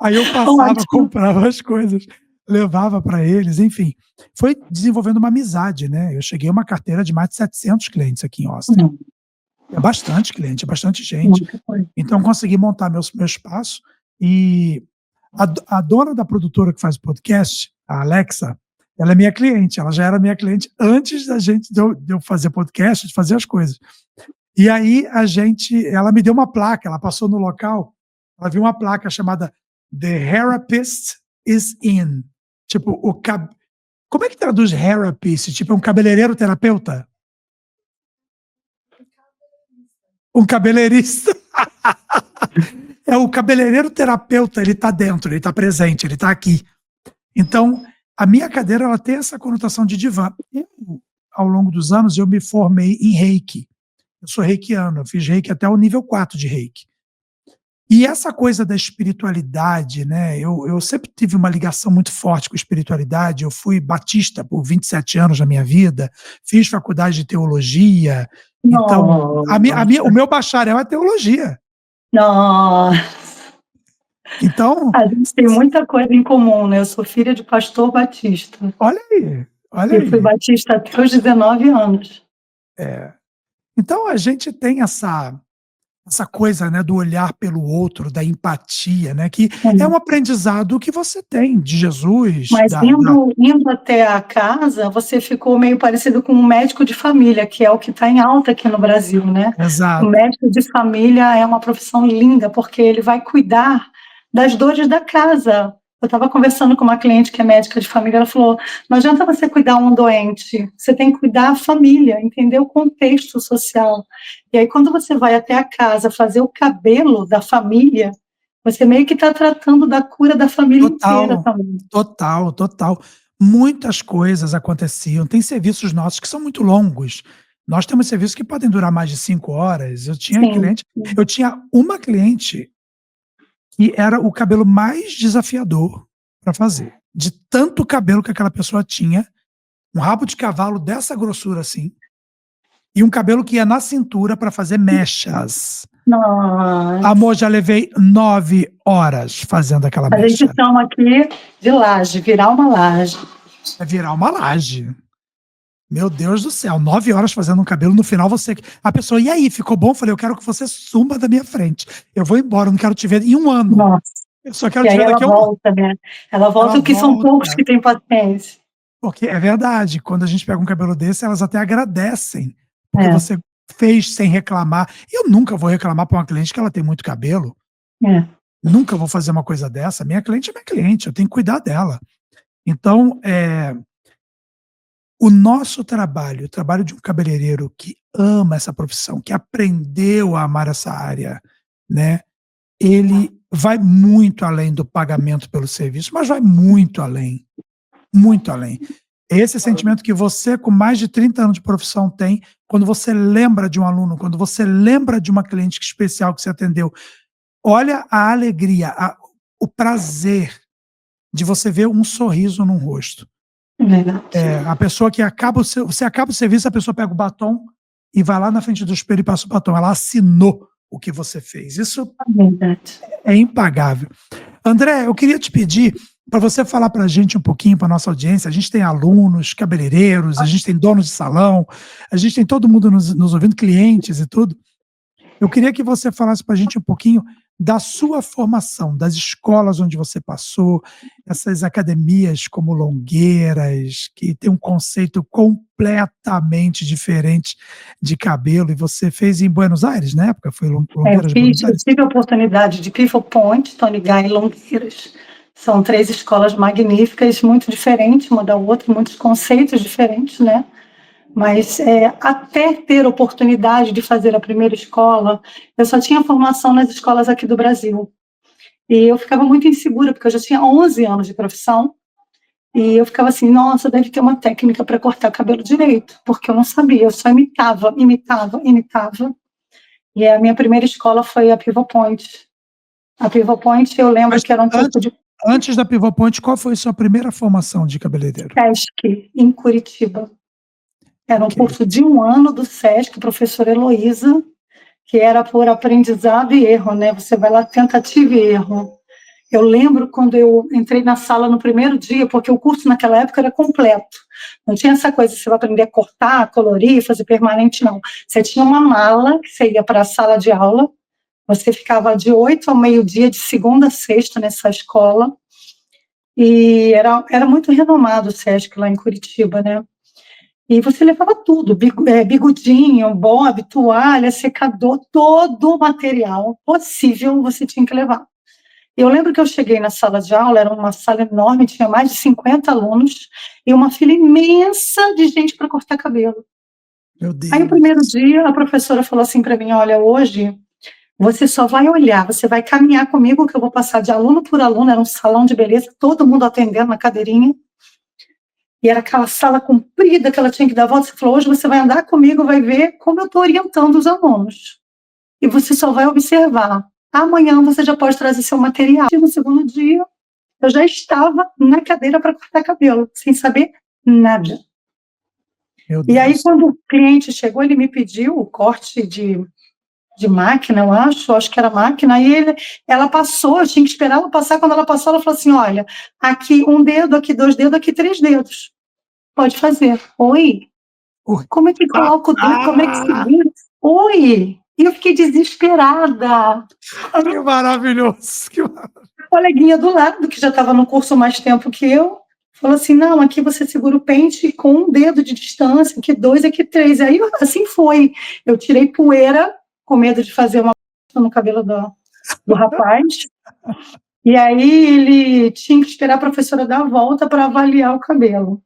[SPEAKER 2] Aí eu passava,
[SPEAKER 1] Ótimo.
[SPEAKER 2] comprava as coisas, levava para eles, enfim. Foi desenvolvendo uma amizade, né. Eu cheguei a uma carteira de mais de 700 clientes aqui em Austin.
[SPEAKER 1] Não,
[SPEAKER 2] É bastante cliente, é bastante gente.
[SPEAKER 1] muita coisa.
[SPEAKER 2] Então consegui montar meu espaço e a dona da produtora que faz o podcast, a Alexa, ela é minha cliente, ela já era minha cliente antes de eu fazer podcast, de fazer as coisas. E aí ela me deu uma placa, ela passou no local, ela viu uma placa chamada "The Therapist is in", tipo, como é que traduz therapist? Tipo, é um cabeleireiro terapeuta? Um cabeleirista. É o cabeleireiro terapeuta, ele está dentro, ele está presente, ele está aqui. Então, a minha cadeira ela tem essa conotação de divã. Ao longo dos anos, eu me formei em Reiki. Eu sou reikiano, eu fiz Reiki até o nível 4 de Reiki. E essa coisa da espiritualidade, né? Eu sempre tive uma ligação muito forte com a espiritualidade. Eu fui batista por 27 anos na minha vida, fiz faculdade de teologia. Então, o
[SPEAKER 1] Nossa,
[SPEAKER 2] meu bacharel é teologia.
[SPEAKER 1] nossa.
[SPEAKER 2] Então,
[SPEAKER 1] A gente tem muita coisa em comum, né? Eu sou filha de pastor batista
[SPEAKER 2] olha aí, olha
[SPEAKER 1] e fui
[SPEAKER 2] aí.
[SPEAKER 1] batista até os 19 anos.
[SPEAKER 2] É. Então a gente tem essa coisa, né, do olhar pelo outro, da empatia, né, que é um
[SPEAKER 1] Sim.
[SPEAKER 2] aprendizado que você tem de Jesus,
[SPEAKER 1] Mas
[SPEAKER 2] da
[SPEAKER 1] indo até a casa, você ficou meio parecido com um médico de família, que é o que está em alta aqui no Brasil, né? O
[SPEAKER 2] exato,
[SPEAKER 1] médico de família é uma profissão linda, porque ele vai cuidar das dores da casa. Eu estava conversando com uma cliente que é médica de família, ela falou: não adianta você cuidar um doente, você tem que cuidar a família, entender o contexto social. E aí, quando você vai até a casa fazer o cabelo da família, você meio que está tratando da cura da família inteira
[SPEAKER 2] total,
[SPEAKER 1] também.
[SPEAKER 2] total, total. Muitas coisas aconteciam. Tem serviços nossos que são muito longos. Nós temos serviços que podem durar mais de 5 horas.
[SPEAKER 1] Sim.
[SPEAKER 2] Eu tinha uma cliente que era o cabelo mais desafiador para fazer. De tanto cabelo que aquela pessoa tinha, um rabo de cavalo dessa grossura assim, e um cabelo que ia na cintura para fazer mechas.
[SPEAKER 1] Nossa.
[SPEAKER 2] Amor, já levei 9 horas fazendo aquela
[SPEAKER 1] A gente
[SPEAKER 2] mecha.
[SPEAKER 1] chama aqui de laje, virar uma laje.
[SPEAKER 2] É virar uma laje. Meu Deus do céu, 9 horas fazendo um cabelo, no final você... A pessoa, e aí, ficou bom? Eu falei, eu quero que você suma da minha frente. Eu vou embora, eu não quero te ver em um ano.
[SPEAKER 1] Nossa.
[SPEAKER 2] Eu só quero
[SPEAKER 1] E
[SPEAKER 2] te
[SPEAKER 1] aí
[SPEAKER 2] ver
[SPEAKER 1] ela
[SPEAKER 2] daqui a um ano.
[SPEAKER 1] volta, né? Ela volta,
[SPEAKER 2] Ela
[SPEAKER 1] o que são poucos
[SPEAKER 2] volta.
[SPEAKER 1] que têm paciência.
[SPEAKER 2] Porque é verdade, quando a gente pega um cabelo desse, elas até agradecem. Porque
[SPEAKER 1] É,
[SPEAKER 2] você fez sem reclamar. Eu nunca vou reclamar para uma cliente que ela tem muito cabelo.
[SPEAKER 1] é.
[SPEAKER 2] Nunca vou fazer uma coisa dessa. Minha cliente é minha cliente, eu tenho que cuidar dela. Então, o nosso trabalho, o trabalho de um cabeleireiro que ama essa profissão, que aprendeu a amar essa área, né? Ele vai muito além do pagamento pelo serviço, mas vai muito além, muito além. Esse sentimento que você, com mais de 30 anos de profissão, tem, quando você lembra de um aluno, quando você lembra de uma cliente especial que você atendeu, olha a alegria, o prazer de você ver um sorriso num rosto. A pessoa que você acaba o serviço, a pessoa pega o batom e vai lá na frente do espelho e passa o batom. Ela assinou o que você fez. Isso é impagável. André, eu queria te pedir para você falar para a gente um pouquinho, para a nossa audiência. A gente tem alunos, cabeleireiros, a gente tem donos de salão, a gente tem todo mundo nos ouvindo, clientes e tudo. Eu queria que você falasse para a gente um pouquinho da sua formação, das escolas onde você passou, essas academias como Longueiras, que tem um conceito completamente diferente de cabelo, e você fez em Buenos Aires, na época? Foi Longueiras de Buenos
[SPEAKER 1] Eu
[SPEAKER 2] Aires?
[SPEAKER 1] tive a oportunidade de Pivot Point, Tony Guy e Longueiras. São 3 escolas magníficas, muito diferentes uma da outra, muitos conceitos diferentes, né? Mas até ter oportunidade de fazer a primeira escola, eu só tinha formação nas escolas aqui do Brasil. E eu ficava muito insegura, porque eu já tinha 11 anos de profissão, e eu ficava assim, nossa, deve ter uma técnica para cortar cabelo direito, porque eu não sabia, eu só imitava. E a minha primeira escola foi a Pivot Point. A Pivot Point, eu lembro
[SPEAKER 2] Mas
[SPEAKER 1] que era um curso de
[SPEAKER 2] antes da Pivot Point, qual foi a sua primeira formação de cabeleireiro?
[SPEAKER 1] SESC, em Curitiba. Era um
[SPEAKER 2] Ok.
[SPEAKER 1] curso de 1 ano do SESC, professora Heloísa, que era por aprendizado e erro, né? Você vai lá, tentativa e erro. Eu lembro quando eu entrei na sala no primeiro dia, porque o curso naquela época era completo. Não tinha essa coisa, você vai aprender a cortar, colorir, fazer permanente, não. Você tinha uma mala, que você ia para a sala de aula, você ficava de 8 ao meio-dia, de segunda a sexta, nessa escola, e era muito renomado o SESC lá em Curitiba, né? E você levava tudo, bigodinho, bob, toalha, secador, todo o material possível você tinha que levar. Eu lembro que eu cheguei na sala de aula, era uma sala enorme, tinha mais de 50 alunos, e uma fila imensa de gente para cortar cabelo.
[SPEAKER 2] Meu Deus.
[SPEAKER 1] Aí, no primeiro dia, a professora falou assim para mim, olha, hoje você só vai olhar, você vai caminhar comigo, que eu vou passar de aluno por aluno, era um salão de beleza, todo mundo atendendo na cadeirinha, e era aquela sala comprida que ela tinha que dar a volta. Você falou, hoje você vai andar comigo, vai ver como eu estou orientando os alunos. E você só vai observar. Amanhã você já pode trazer seu material. E no segundo dia, eu já estava na cadeira para cortar cabelo, sem saber nada.
[SPEAKER 2] Meu
[SPEAKER 1] E aí,
[SPEAKER 2] Deus.
[SPEAKER 1] quando o cliente chegou, ele me pediu o corte de máquina, eu acho que era máquina, aí ela passou, eu tinha que esperar ela passar. Quando ela passou, ela falou assim, olha, aqui 1 dedo, aqui 2 dedos, aqui 3 dedos. Pode fazer. Oi?
[SPEAKER 2] Oi.
[SPEAKER 1] Como é que coloca o dedo? Como é que segura? Oi! E eu fiquei desesperada.
[SPEAKER 2] Que maravilhoso! Que maravilhoso.
[SPEAKER 1] A coleguinha do lado, que já estava no curso mais tempo que eu, falou assim, não, aqui você segura o pente com 1 dedo de distância, aqui 2, aqui 3. Aí, assim foi. Eu tirei poeira, com medo de fazer uma no cabelo do rapaz. E aí ele tinha que esperar a professora dar a volta para avaliar o cabelo.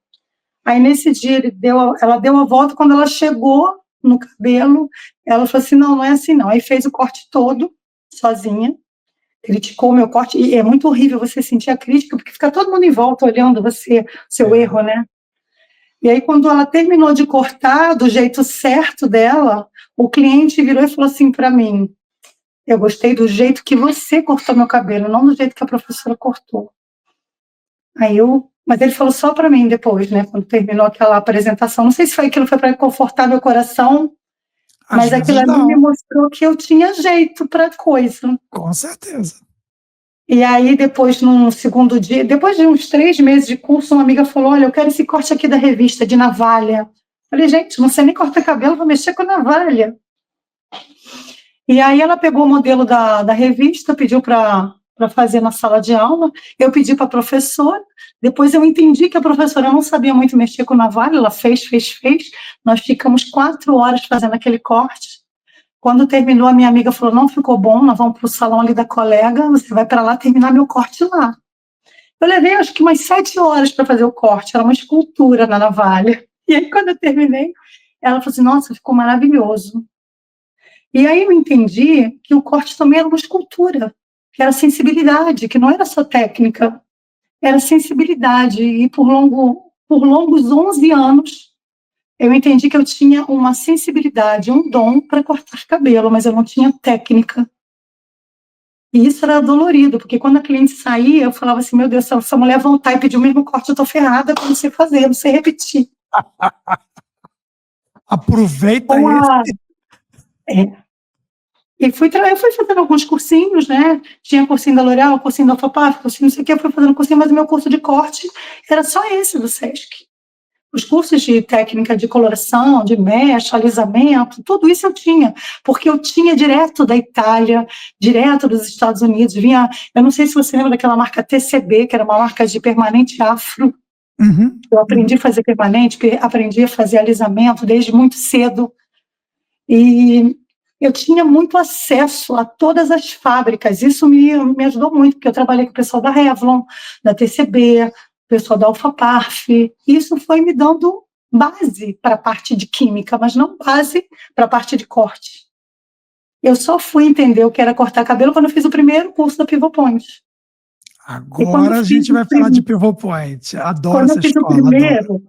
[SPEAKER 1] Aí, nesse dia, ela deu a volta, quando ela chegou no cabelo, ela falou assim, não é assim não. Aí fez o corte todo, sozinha, criticou o meu corte, e é muito horrível você sentir a crítica, porque fica todo mundo em volta olhando você, seu erro, né? E aí, quando ela terminou de cortar do jeito certo dela, o cliente virou e falou assim para mim, Eu gostei do jeito que você cortou meu cabelo, não do jeito que a professora cortou. Mas ele falou só para mim depois, né, quando terminou aquela apresentação. Não sei se foi aquilo, foi para confortar meu coração,
[SPEAKER 2] Às
[SPEAKER 1] mas aquilo
[SPEAKER 2] vezes
[SPEAKER 1] ali me
[SPEAKER 2] não,
[SPEAKER 1] mostrou que eu tinha jeito para coisa.
[SPEAKER 2] com certeza.
[SPEAKER 1] E aí, depois, num segundo dia, depois de uns 3 meses de curso, uma amiga falou: olha, eu quero esse corte aqui da revista, de navalha. Falei, gente, não sei nem cortar cabelo, vou mexer com navalha. E aí ela pegou o modelo da revista, pediu para fazer na sala de aula, eu pedi para a professora, depois eu entendi que a professora não sabia muito mexer com navalha, ela fez, nós ficamos 4 horas fazendo aquele corte. Quando terminou, a minha amiga falou, não ficou bom, nós vamos para o salão ali da colega, você vai para lá terminar meu corte lá. Eu levei acho que umas 7 horas para fazer o corte, era uma escultura na navalha. E aí quando eu terminei, ela falou assim, nossa, ficou maravilhoso. E aí eu entendi que o corte também era uma escultura, que era sensibilidade, que não era só técnica, era sensibilidade. E por longos 11 anos, eu entendi que eu tinha uma sensibilidade, um dom para cortar cabelo, mas eu não tinha técnica. E isso era dolorido, porque quando a cliente saía, eu falava assim, meu Deus, se essa mulher voltar e pedir o mesmo corte, eu estou ferrada, eu não sei fazer, não sei repetir.
[SPEAKER 2] Aproveita
[SPEAKER 1] Com a...
[SPEAKER 2] esse.
[SPEAKER 1] É. E eu fui fazendo alguns cursinhos, né? Tinha cursinho da L'Oréal, cursinho da Alphapar, cursinho não sei o que, eu fui fazendo cursinho, mas o meu curso de corte era só esse do Sesc. Os cursos de técnica de coloração, de mecha, alisamento, tudo isso eu tinha, porque eu tinha direto da Itália, direto dos Estados Unidos, eu não sei se você lembra daquela marca TCB, que era uma marca de permanente afro. Eu aprendi a fazer permanente, aprendi a fazer alisamento desde muito cedo, e eu tinha muito acesso a todas as fábricas, isso me ajudou muito, porque eu trabalhei com o pessoal da Revlon, da TCB, o pessoal da Alphaparf, isso foi me dando base para a parte de química, mas não base para a parte de corte. Eu só fui entender o que era cortar cabelo quando eu fiz o primeiro curso da Pivot Point.
[SPEAKER 2] Agora a gente vai falar de Pivot Point, adoro essa escola, adoro.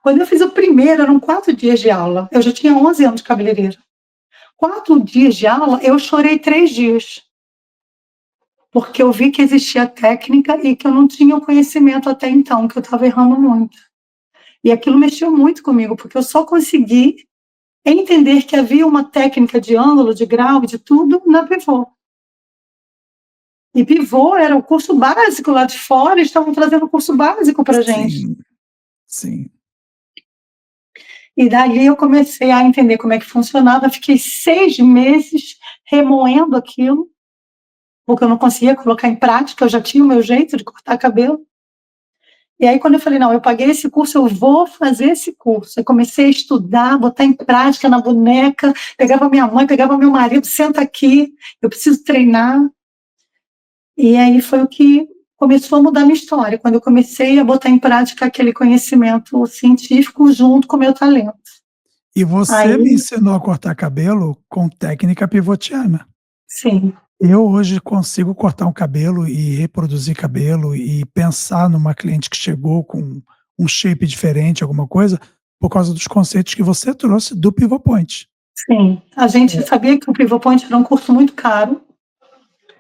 [SPEAKER 1] Quando eu fiz o primeiro, eram 4 dias de aula, eu já tinha 11 anos de cabeleireira. 4 dias de aula, eu chorei 3 dias, porque eu vi que existia técnica e que eu não tinha o conhecimento até então, que eu estava errando muito. E aquilo mexeu muito comigo, porque eu só consegui entender que havia uma técnica de ângulo, de grau, de tudo na Pivot. E Pivot era o curso básico lá de fora, eles estavam trazendo o curso básico para a gente.
[SPEAKER 2] Sim.
[SPEAKER 1] E dali eu comecei a entender como é que funcionava, fiquei 6 meses remoendo aquilo, porque eu não conseguia colocar em prática, eu já tinha o meu jeito de cortar cabelo. E aí, quando eu falei, não, eu paguei esse curso, eu vou fazer esse curso. Eu comecei a estudar, botar em prática na boneca, pegava minha mãe, pegava meu marido, senta aqui, eu preciso treinar. E aí foi o que começou a mudar a minha história, quando eu comecei a botar em prática aquele conhecimento científico junto com o meu talento.
[SPEAKER 2] E você me ensinou a cortar cabelo com técnica pivotiana.
[SPEAKER 1] Sim.
[SPEAKER 2] Eu hoje consigo cortar um cabelo e reproduzir cabelo e pensar numa cliente que chegou com um shape diferente, alguma coisa, por causa dos conceitos que você trouxe do Pivot Point.
[SPEAKER 1] Sim. A gente sabia que o Pivot Point era um curso muito caro,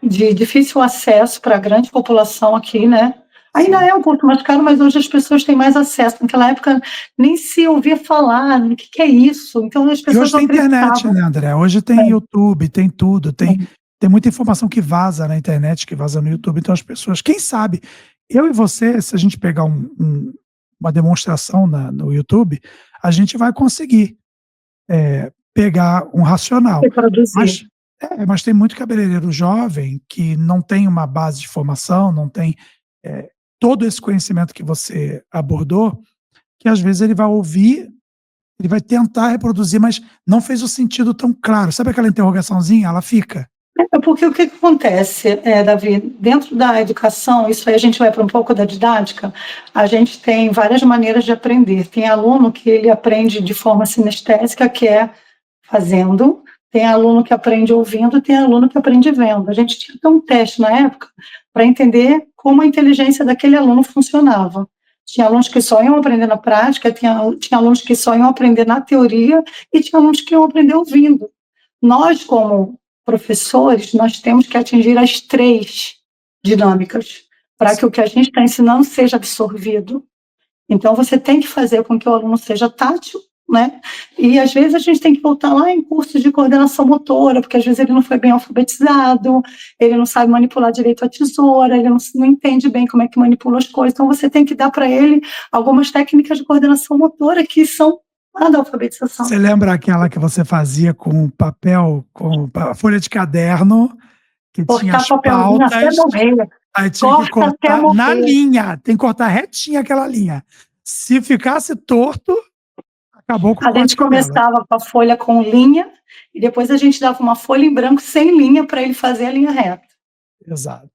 [SPEAKER 1] de difícil acesso para a grande população aqui, né? Ainda é um curso mais caro, mas hoje as pessoas têm mais acesso. Naquela época nem se ouvia falar, o que é isso? Então as pessoas
[SPEAKER 2] não acreditavam. Hoje tem internet, né, André? Hoje tem YouTube, tem tudo, tem muita informação que vaza na internet, que vaza no YouTube. Então as pessoas, quem sabe, eu e você, se a gente pegar uma demonstração no YouTube, a gente vai conseguir pegar um racional. Mas tem muito cabeleireiro jovem que não tem uma base de formação, não tem todo esse conhecimento que você abordou, que às vezes ele vai ouvir, ele vai tentar reproduzir, mas não fez o sentido tão claro. Sabe aquela interrogaçãozinha? Ela fica.
[SPEAKER 1] Porque o que acontece, Davi, dentro da educação, isso aí a gente vai para um pouco da didática, a gente tem várias maneiras de aprender. Tem aluno que ele aprende de forma sinestésica, que é fazendo, tem aluno que aprende ouvindo, tem aluno que aprende vendo. A gente tinha até um teste na época para entender como a inteligência daquele aluno funcionava. Tinha alunos que só iam aprender na prática, tinha alunos que só iam aprender na teoria e tinha alunos que iam aprender ouvindo. Nós, como professores, nós temos que atingir as 3 dinâmicas, para que o que a gente está ensinando seja absorvido. Então, você tem que fazer com que o aluno seja tátil, né? E, às vezes, a gente tem que voltar lá em cursos de coordenação motora, porque, às vezes, ele não foi bem alfabetizado, ele não sabe manipular direito a tesoura, ele não entende bem como é que manipula as coisas. Então, você tem que dar para ele algumas técnicas de coordenação motora que são lá da alfabetização.
[SPEAKER 2] Você lembra aquela que você fazia com papel, com a folha de caderno, que tinha
[SPEAKER 1] Cortar
[SPEAKER 2] as
[SPEAKER 1] papelzinho até
[SPEAKER 2] pautas,
[SPEAKER 1] morrer.
[SPEAKER 2] aí tinha que
[SPEAKER 1] Corta até
[SPEAKER 2] cortar na
[SPEAKER 1] morrer.
[SPEAKER 2] linha, tem que cortar retinha aquela linha. Se ficasse torto, acabou com o
[SPEAKER 1] A
[SPEAKER 2] corte
[SPEAKER 1] gente
[SPEAKER 2] de cabelo.
[SPEAKER 1] começava com a folha com linha, e depois a gente dava uma folha em branco sem linha para ele fazer a linha reta.
[SPEAKER 2] Exato,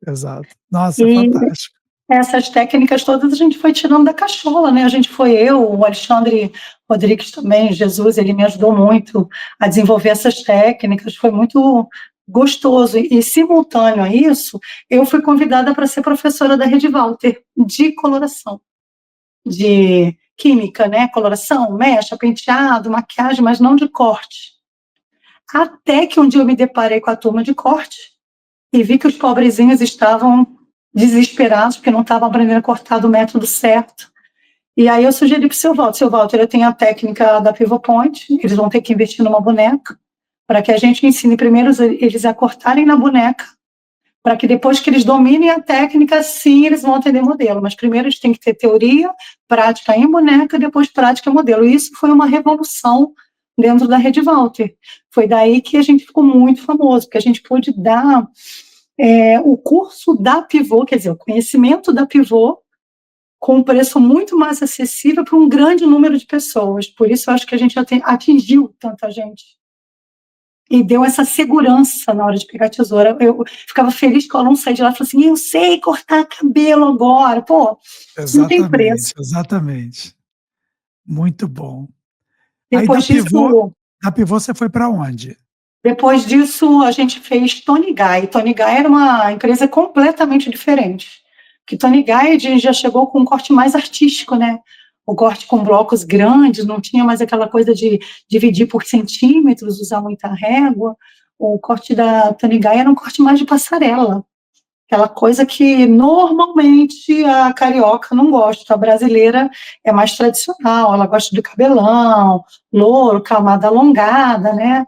[SPEAKER 2] exato. Nossa,
[SPEAKER 1] E
[SPEAKER 2] fantástico.
[SPEAKER 1] essas técnicas todas a gente foi tirando da cachola, né? A gente foi o Alexandre Rodrigues também, Jesus, ele me ajudou muito a desenvolver essas técnicas, foi muito gostoso. E simultâneo a isso, eu fui convidada para ser professora da Rede Walter, de coloração, de química, né? Coloração, mecha, penteado, maquiagem, mas não de corte. Até que um dia eu me deparei com a turma de corte e vi que os pobrezinhos estavam desesperados porque não estavam aprendendo a cortar do método certo. E aí eu sugeri para o seu Walter, eu tenho a técnica da Pivot Point, eles vão ter que investir numa boneca, para que a gente ensine primeiro eles a cortarem na boneca, para que depois que eles dominem a técnica, sim, eles vão atender modelo. Mas primeiro eles têm que ter teoria, prática em boneca, e depois prática em modelo. E isso foi uma revolução dentro da Rede Walter. Foi daí que a gente ficou muito famoso, porque a gente pôde dar o curso da Pivot, quer dizer, o conhecimento da Pivot, com um preço muito mais acessível para um grande número de pessoas. Por isso, eu acho que a gente atingiu tanta gente. E deu essa segurança na hora de pegar a tesoura. Eu ficava feliz que o aluno saía de lá e falou assim, eu sei cortar cabelo agora. Pô, não tem preço.
[SPEAKER 2] Exatamente. Muito bom. Aí
[SPEAKER 1] Depois disso,
[SPEAKER 2] da Pivot você foi para onde?
[SPEAKER 1] Depois disso, a gente fez Tony Guy. Tony Guy era uma empresa completamente diferente. Porque Tony Guy já chegou com um corte mais artístico, né? O corte com blocos grandes, não tinha mais aquela coisa de dividir por centímetros, usar muita régua. O corte da Tony Guy era um corte mais de passarela. Aquela coisa que normalmente a carioca não gosta, a brasileira é mais tradicional, ela gosta de cabelão, louro, camada alongada, né?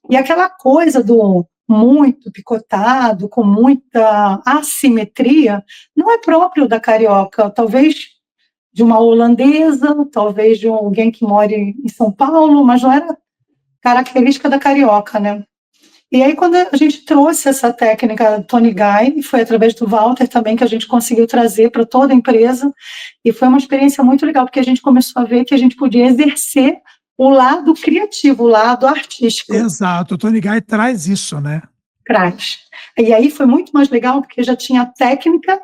[SPEAKER 1] E aquela coisa do muito picotado, com muita assimetria, não é próprio da carioca, talvez de uma holandesa, talvez de alguém que mora em São Paulo, mas não era característica da carioca, né? E aí, quando a gente trouxe essa técnica Tony Guy, foi através do Walter também que a gente conseguiu trazer para toda a empresa, e foi uma experiência muito legal, porque a gente começou a ver que a gente podia exercer o lado criativo, o lado artístico.
[SPEAKER 2] Exato, o Tony Guy traz isso, né?
[SPEAKER 1] Traz. E aí foi muito mais legal, porque já tinha a técnica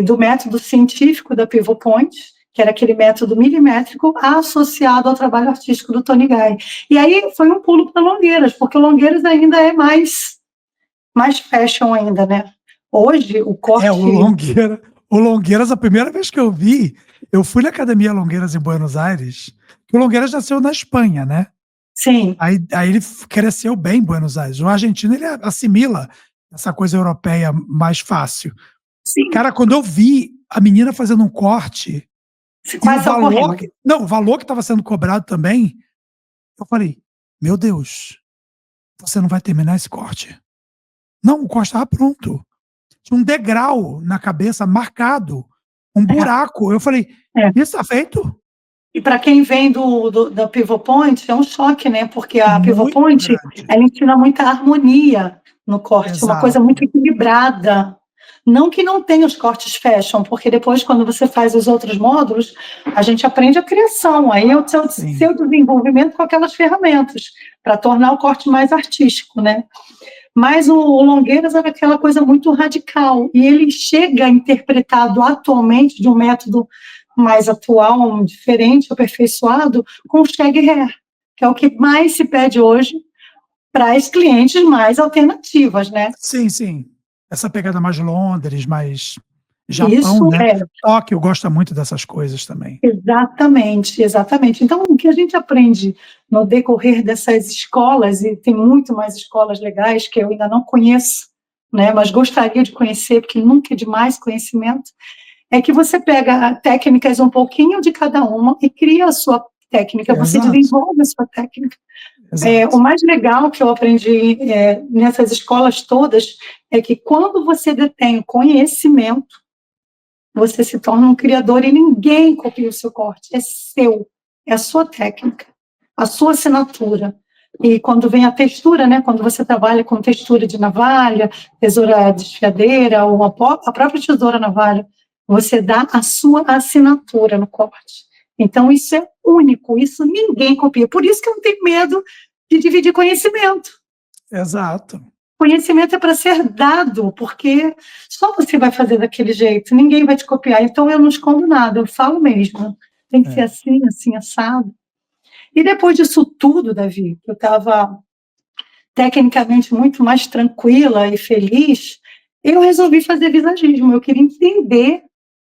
[SPEAKER 1] do método científico da Pivot Point, que era aquele método milimétrico associado ao trabalho artístico do Tony Guy. E aí foi um pulo para Longueiras, porque Longueiras ainda é mais fashion ainda, né? Hoje, o corte...
[SPEAKER 2] O Longueiras, a primeira vez que eu vi, eu fui na Academia Longueiras em Buenos Aires, que o Longueiras nasceu na Espanha, né?
[SPEAKER 1] Sim.
[SPEAKER 2] Aí ele cresceu bem em Buenos Aires. O argentino, ele assimila essa coisa europeia mais fácil.
[SPEAKER 1] Sim.
[SPEAKER 2] Cara, quando eu vi a menina fazendo um corte, o valor que estava sendo cobrado também, eu falei, meu Deus, você não vai terminar esse corte. Não, o corte estava pronto. Tinha um degrau na cabeça marcado, um buraco. Eu falei, isso está feito?
[SPEAKER 1] E para quem vem da Pivot Point, é um choque, né? Porque a Pivot Point, ela ensina muita harmonia no corte, exato, uma coisa muito equilibrada. Não que não tenha os cortes fashion, porque depois, quando você faz os outros módulos, a gente aprende a criação, aí é o seu desenvolvimento com aquelas ferramentas, para tornar o corte mais artístico, né? Mas o Longueiras era aquela coisa muito radical, e ele chega interpretado atualmente de um método mais atual, diferente, aperfeiçoado, com o shag hair, que é o que mais se pede hoje para as clientes mais alternativas, né?
[SPEAKER 2] Sim, sim. Essa pegada mais Londres, mais Japão,
[SPEAKER 1] Isso
[SPEAKER 2] né,
[SPEAKER 1] é.
[SPEAKER 2] Tóquio gosta muito dessas coisas também.
[SPEAKER 1] Exatamente, exatamente. Então, o que a gente aprende no decorrer dessas escolas, e tem muito mais escolas legais que eu ainda não conheço, né, mas gostaria de conhecer, porque nunca é demais conhecimento, é que você pega técnicas um pouquinho de cada uma e cria a sua técnica, você
[SPEAKER 2] Exato,
[SPEAKER 1] desenvolve a sua técnica. O
[SPEAKER 2] exato.
[SPEAKER 1] mais legal que eu aprendi nessas escolas todas é que quando você detém o conhecimento, você se torna um criador e ninguém copia o seu corte, é seu, é a sua técnica, a sua assinatura. E quando vem a textura, né, quando você trabalha com textura de navalha, tesoura desfiadeira ou a própria tesoura navalha, você dá a sua assinatura no corte. Então, isso é único, isso ninguém copia. Por isso que eu não tenho medo de dividir conhecimento.
[SPEAKER 2] Exato.
[SPEAKER 1] Conhecimento é para ser dado, porque só você vai fazer daquele jeito, ninguém vai te copiar. Então, eu não escondo nada, eu falo mesmo. Tem que ser
[SPEAKER 2] É.
[SPEAKER 1] assim, assim, assado. E depois disso tudo, Davi, eu estava tecnicamente muito mais tranquila e feliz, eu resolvi fazer visagismo. Eu queria entender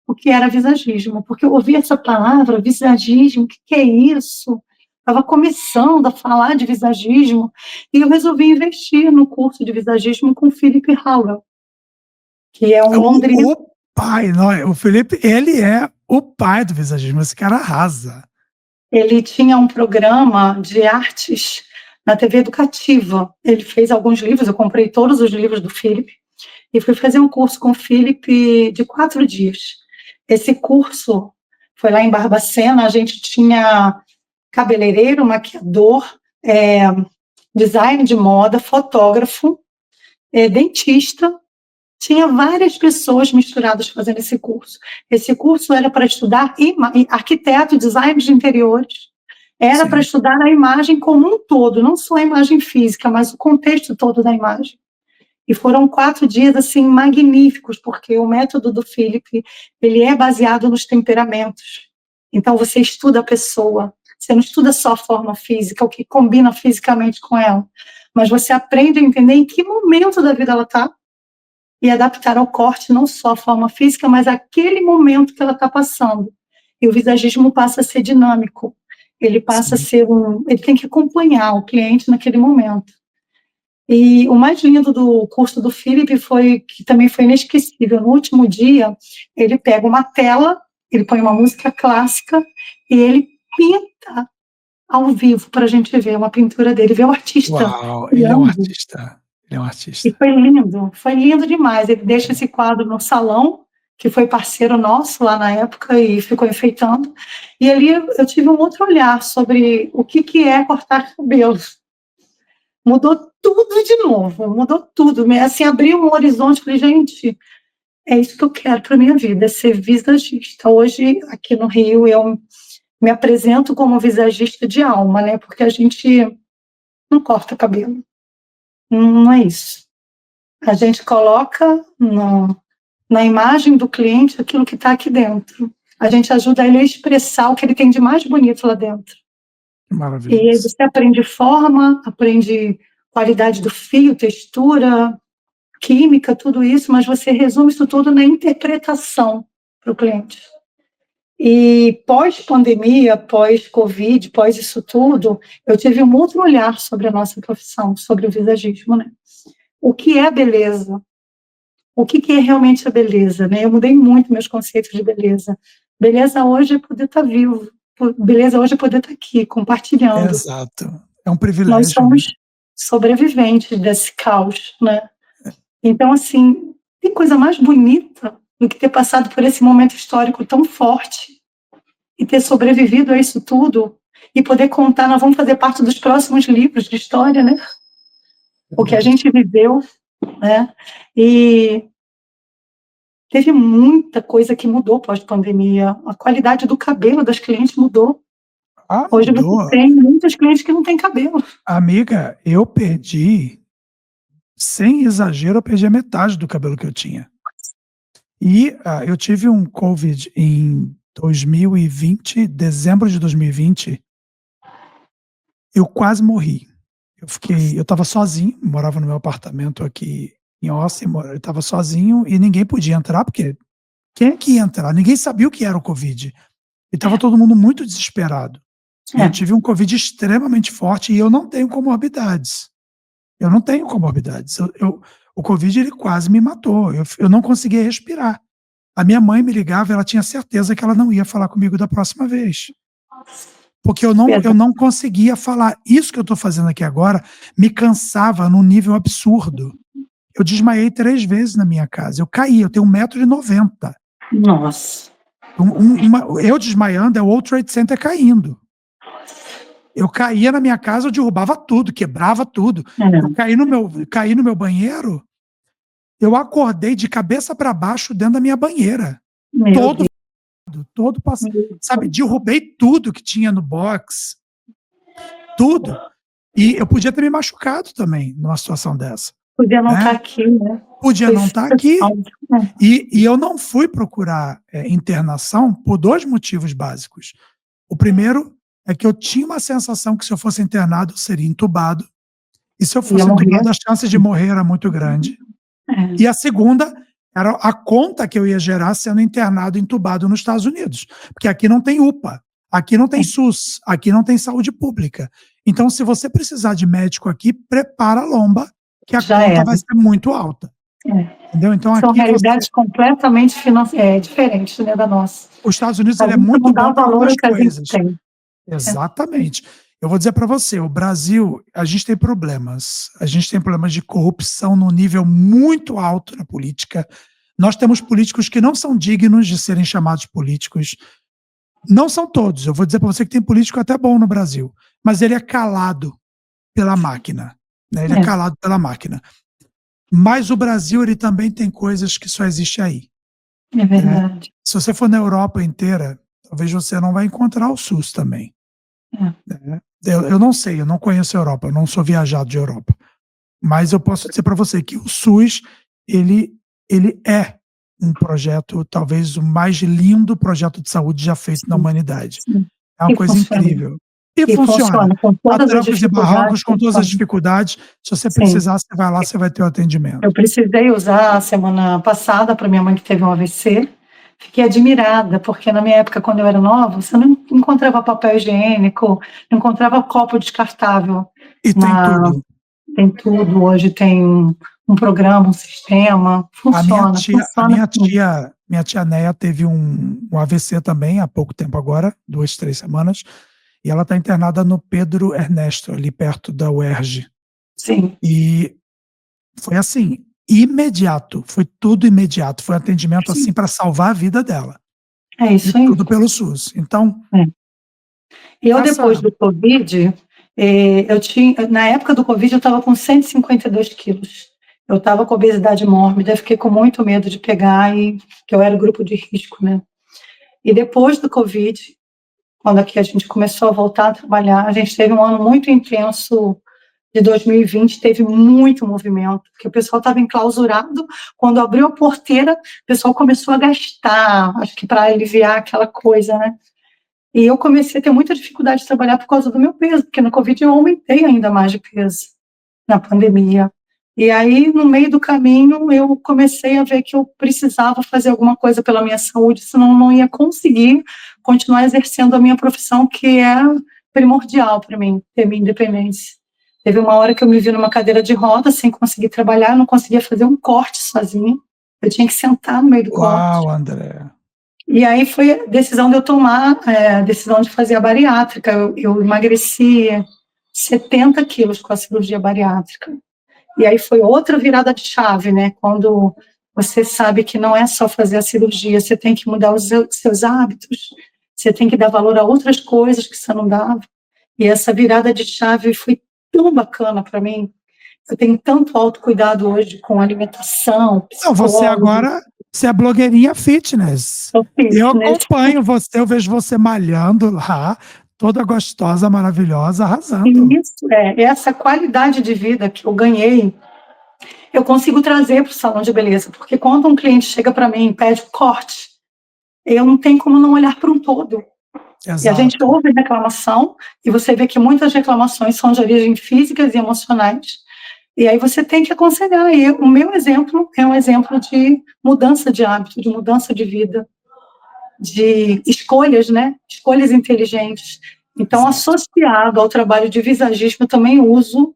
[SPEAKER 1] o que era visagismo, porque eu ouvi essa palavra, visagismo, o que é isso? Estava começando a falar de visagismo, e eu resolvi investir no curso de visagismo com Philip Howell, que é um londrino.
[SPEAKER 2] O pai, não, o Felipe, ele é o pai do visagismo, esse cara arrasa.
[SPEAKER 1] Ele tinha um programa de artes na TV educativa. Ele fez alguns livros, eu comprei todos os livros do Philip, e fui fazer um curso com o Philip de 4 dias. Esse curso foi lá em Barbacena, a gente tinha cabeleireiro, maquiador, design de moda, fotógrafo, dentista, tinha várias pessoas misturadas fazendo esse curso. Esse curso era para estudar arquiteto, design de interiores, era para
[SPEAKER 2] Sim.
[SPEAKER 1] estudar a imagem como um todo, não só a imagem física, mas o contexto todo da imagem. E foram 4 dias assim magníficos, porque o método do Philip, ele é baseado nos temperamentos. Então você estuda a pessoa, você não estuda só a forma física, o que combina fisicamente com ela, mas você aprende a entender em que momento da vida ela está e adaptar ao corte não só a forma física, mas aquele momento que ela está passando. E o visagismo passa a ser dinâmico. Ele passa a
[SPEAKER 2] Sim.
[SPEAKER 1] ser ele tem que acompanhar o cliente naquele momento. E o mais lindo do curso do Philip foi, que também foi inesquecível, no último dia, ele pega uma tela, ele põe uma música clássica e ele pinta ao vivo para a gente ver uma pintura dele, ver o artista
[SPEAKER 2] Uau, ele é um
[SPEAKER 1] criando.
[SPEAKER 2] artista, ele é um
[SPEAKER 1] E
[SPEAKER 2] artista.
[SPEAKER 1] foi lindo demais. Ele deixa esse quadro no salão, que foi parceiro nosso lá na época e ficou enfeitando. E ali eu tive um outro olhar sobre o que é cortar cabelo. Mudou tudo de novo, mudou tudo. Assim, abriu um horizonte, falei, gente, é isso que eu quero para minha vida, é ser visagista. Hoje, aqui no Rio, eu me apresento como visagista de alma, né? Porque a gente não corta cabelo, não é isso. A gente coloca na imagem do cliente aquilo que está aqui dentro. A gente ajuda ele a expressar o que ele tem de mais bonito lá dentro. E aí
[SPEAKER 2] Maravilhoso.
[SPEAKER 1] você aprende forma, aprende qualidade do fio, textura, química, tudo isso, mas você resume isso tudo na interpretação para o cliente. E pós-pandemia, pós-Covid, pós isso tudo, eu tive um outro olhar sobre a nossa profissão, sobre o visagismo, né? O que é beleza? O que é realmente a beleza, né? Eu mudei muito meus conceitos de beleza. Beleza hoje é poder estar vivo, beleza hoje é poder estar aqui, compartilhando.
[SPEAKER 2] Exato. É um
[SPEAKER 1] Nós
[SPEAKER 2] privilégio, né.
[SPEAKER 1] somos sobreviventes desse caos, né? Então, assim, tem coisa mais bonita do que ter passado por esse momento histórico tão forte e ter sobrevivido a isso tudo e poder contar, nós vamos fazer parte dos próximos livros de história, né? O que a
[SPEAKER 2] Verdade.
[SPEAKER 1] gente viveu, né? E teve muita coisa que mudou pós-pandemia. A qualidade do cabelo das clientes mudou.
[SPEAKER 2] Ah,
[SPEAKER 1] Hoje você
[SPEAKER 2] mudou.
[SPEAKER 1] tem muitas clientes que não têm cabelo.
[SPEAKER 2] Amiga, eu perdi, sem exagero, eu perdi a metade do cabelo que eu tinha. E, eu tive um Covid em 2020, dezembro de 2020, eu quase morri. Eu estava sozinho, morava no meu apartamento aqui em Austin, eu estava sozinho e ninguém podia entrar, porque Quem é que ia entrar? Ninguém sabia o que era o Covid. E estava todo mundo muito desesperado. E eu tive um Covid extremamente forte e eu não tenho comorbidades. Eu não tenho comorbidades. O Covid, ele quase me matou. Eu não conseguia respirar. A minha mãe me ligava, ela tinha certeza que ela não ia falar comigo da próxima vez. Porque eu não conseguia falar. Isso que eu estou fazendo aqui agora me cansava num nível absurdo. Eu desmaiei 3 vezes na minha casa. Eu caí, eu tenho 1,90 m.
[SPEAKER 1] Nossa.
[SPEAKER 2] Eu desmaiando é o World Trade Center caindo. Eu caía na minha casa, eu derrubava tudo, quebrava tudo. Eu caí no meu banheiro, eu acordei de cabeça para baixo dentro da minha banheira. Todo passado. Sabe, derrubei tudo que tinha no box. Tudo. E eu podia ter me machucado também numa situação dessa.
[SPEAKER 1] Podia não estar aqui, né?
[SPEAKER 2] Podia não estar aqui. E eu não fui procurar internação por 2 motivos básicos. O primeiro é que eu tinha uma sensação que se eu fosse internado, eu seria entubado. E se eu fosse entubado, a chance de morrer era muito grande. E a segunda era a conta que eu ia gerar sendo internado, entubado nos Estados Unidos. Porque aqui não tem UPA, aqui não tem SUS, aqui não tem saúde pública. Então, se você precisar de médico aqui, prepara a lomba, que a conta vai ser muito alta. Entendeu? Então,
[SPEAKER 1] são
[SPEAKER 2] aqui
[SPEAKER 1] realidades completamente diferentes, né, da nossa.
[SPEAKER 2] Os Estados Unidos ele é muito bom para algumas coisas.
[SPEAKER 1] Tem.
[SPEAKER 2] Exatamente. Eu vou dizer para você, o Brasil, a gente tem problemas. A gente tem problemas de corrupção num nível muito alto na política. Nós temos políticos que não são dignos de serem chamados políticos. Não são todos. Eu vou dizer para você que tem político até bom no Brasil, mas ele é calado pela máquina. Né? Ele é calado pela máquina. Mas o Brasil, ele também tem coisas que só existem aí.
[SPEAKER 1] É verdade.
[SPEAKER 2] Né? Se você for na Europa inteira, talvez você não vai encontrar o SUS também. Né? Eu não sei, eu não conheço a Europa, eu não sou viajado de Europa. Mas eu posso dizer para você que o SUS, ele é um projeto, talvez o mais lindo projeto de saúde já feito na humanidade. É uma coisa incrível. E funciona.
[SPEAKER 1] Com todas as
[SPEAKER 2] trancos e barrancos, com todas as dificuldades. Se você precisar, você vai lá, você vai ter o atendimento.
[SPEAKER 1] Eu precisei usar a semana passada para minha mãe que teve um AVC. Fiquei admirada, porque na minha época, quando eu era nova, você não encontrava papel higiênico, não encontrava copo descartável.
[SPEAKER 2] E tem tudo.
[SPEAKER 1] Tem tudo. Hoje tem um programa, um sistema. Funciona.
[SPEAKER 2] Minha tia Neia teve um AVC também, há pouco tempo agora, 2, 3 semanas. E ela está internada no Pedro Ernesto, ali perto da UERJ.
[SPEAKER 1] Sim.
[SPEAKER 2] E foi assim, imediato, foi tudo imediato. Foi um atendimento assim para salvar a vida dela.
[SPEAKER 1] É isso aí.
[SPEAKER 2] Tudo pelo SUS. Então.
[SPEAKER 1] Eu, depois do Covid, na época do Covid, eu estava com 152 quilos. Eu estava com obesidade mórbida, fiquei com muito medo de pegar, que eu era grupo de risco, né? E depois do Covid, quando aqui a gente começou a voltar a trabalhar, a gente teve um ano muito intenso de 2020, teve muito movimento, porque o pessoal estava enclausurado. Quando abriu a porteira, o pessoal começou a gastar, acho que para aliviar aquela coisa, né? E eu comecei a ter muita dificuldade de trabalhar por causa do meu peso, porque no Covid eu aumentei ainda mais de peso, na pandemia. E aí, no meio do caminho, eu comecei a ver que eu precisava fazer alguma coisa pela minha saúde, senão eu não ia conseguir continuar exercendo a minha profissão, que é primordial para mim, ter minha independência. Teve uma hora que eu me vi numa cadeira de roda, sem conseguir trabalhar, não conseguia fazer um corte sozinha. Eu tinha que sentar no meio do corte.
[SPEAKER 2] Uau, André!
[SPEAKER 1] E aí foi a decisão de eu tomar, a decisão de fazer a bariátrica. Eu emagreci 70 quilos com a cirurgia bariátrica. E aí foi outra virada de chave, né? Quando você sabe que não é só fazer a cirurgia, você tem que mudar os seus hábitos, você tem que dar valor a outras coisas que você não dava. E essa virada de chave foi tão bacana para mim. Eu tenho tanto autocuidado hoje com alimentação, psicólogo.
[SPEAKER 2] Você é blogueirinha fitness. Eu acompanho você, eu vejo você malhando lá, toda gostosa, maravilhosa, arrasando.
[SPEAKER 1] Isso, essa qualidade de vida que eu ganhei, eu consigo trazer para o salão de beleza, porque quando um cliente chega para mim e pede corte, eu não tenho como não olhar para um todo.
[SPEAKER 2] Exato.
[SPEAKER 1] E a gente ouve reclamação, e você vê que muitas reclamações são de origem físicas e emocionais, E aí você tem que aconselhar. E o meu exemplo é um exemplo de mudança de hábito, de mudança de vida, de escolhas, né? Escolhas inteligentes. Então,
[SPEAKER 2] Exato.
[SPEAKER 1] associado ao trabalho de visagismo, eu também uso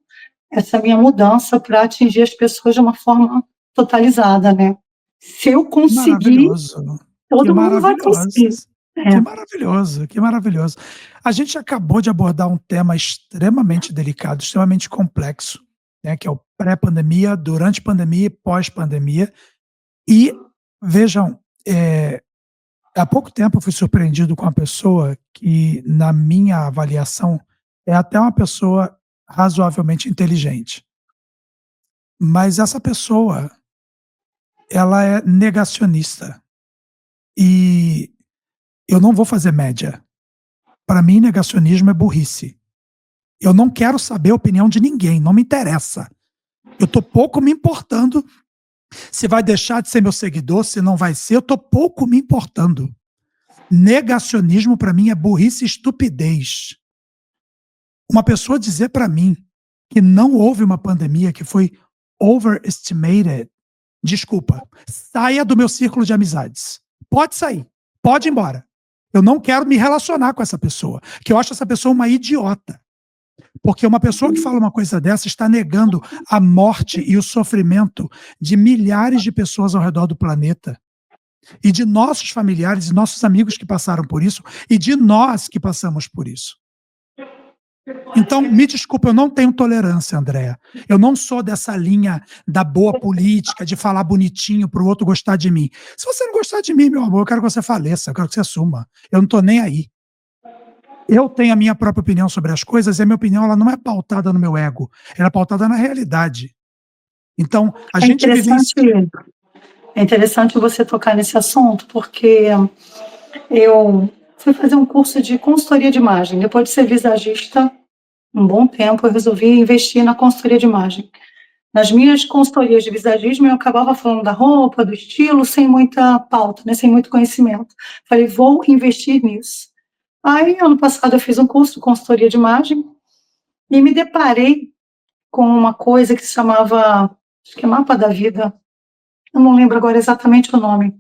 [SPEAKER 1] essa minha mudança para atingir as pessoas de uma forma totalizada, né? Se eu
[SPEAKER 2] Que
[SPEAKER 1] conseguir,
[SPEAKER 2] maravilhoso, que
[SPEAKER 1] todo mundo vai
[SPEAKER 2] maravilhoso,
[SPEAKER 1] conseguir.
[SPEAKER 2] que
[SPEAKER 1] É.
[SPEAKER 2] maravilhoso, que maravilhoso. A gente acabou de abordar um tema extremamente delicado, extremamente complexo, né, que é o pré-pandemia, durante pandemia e pós-pandemia. E vejam, há pouco tempo eu fui surpreendido com uma pessoa que, na minha avaliação, é até uma pessoa razoavelmente inteligente. Mas essa pessoa, ela é negacionista. E eu não vou fazer média. Para mim, negacionismo é burrice. Eu não quero saber a opinião de ninguém, não me interessa. Eu tô pouco me importando se vai deixar de ser meu seguidor, se não vai ser, eu tô pouco me importando. Negacionismo para mim é burrice e estupidez. Uma pessoa dizer para mim que não houve uma pandemia, que foi overestimated, desculpa, saia do meu círculo de amizades. Pode sair, pode ir embora. Eu não quero me relacionar com essa pessoa, que eu acho essa pessoa uma idiota. Porque uma pessoa que fala uma coisa dessa está negando a morte e o sofrimento de milhares de pessoas ao redor do planeta. E de nossos familiares e nossos amigos que passaram por isso, e de nós que passamos por isso. Então, me desculpa, eu não tenho tolerância, Andréa. Eu não sou dessa linha da boa política, de falar bonitinho para o outro gostar de mim. Se você não gostar de mim, meu amor, eu quero que você faleça, eu quero que você assuma. Eu não estou nem aí. Eu tenho a minha própria opinião sobre as coisas e a minha opinião ela não é pautada no meu ego, ela é pautada na realidade. Então, a
[SPEAKER 1] É
[SPEAKER 2] gente
[SPEAKER 1] interessante,
[SPEAKER 2] vivencia...
[SPEAKER 1] é interessante você tocar nesse assunto, porque eu fui fazer um curso de consultoria de imagem. Depois de ser visagista, um bom tempo, eu resolvi investir na consultoria de imagem. Nas minhas consultorias de visagismo, eu acabava falando da roupa, do estilo, sem muita pauta, né, sem muito conhecimento. Falei, vou investir nisso. Aí, ano passado, eu fiz um curso de consultoria de imagem e me deparei com uma coisa que se chamava, acho que é Mapa da Vida. Eu não lembro agora exatamente o nome,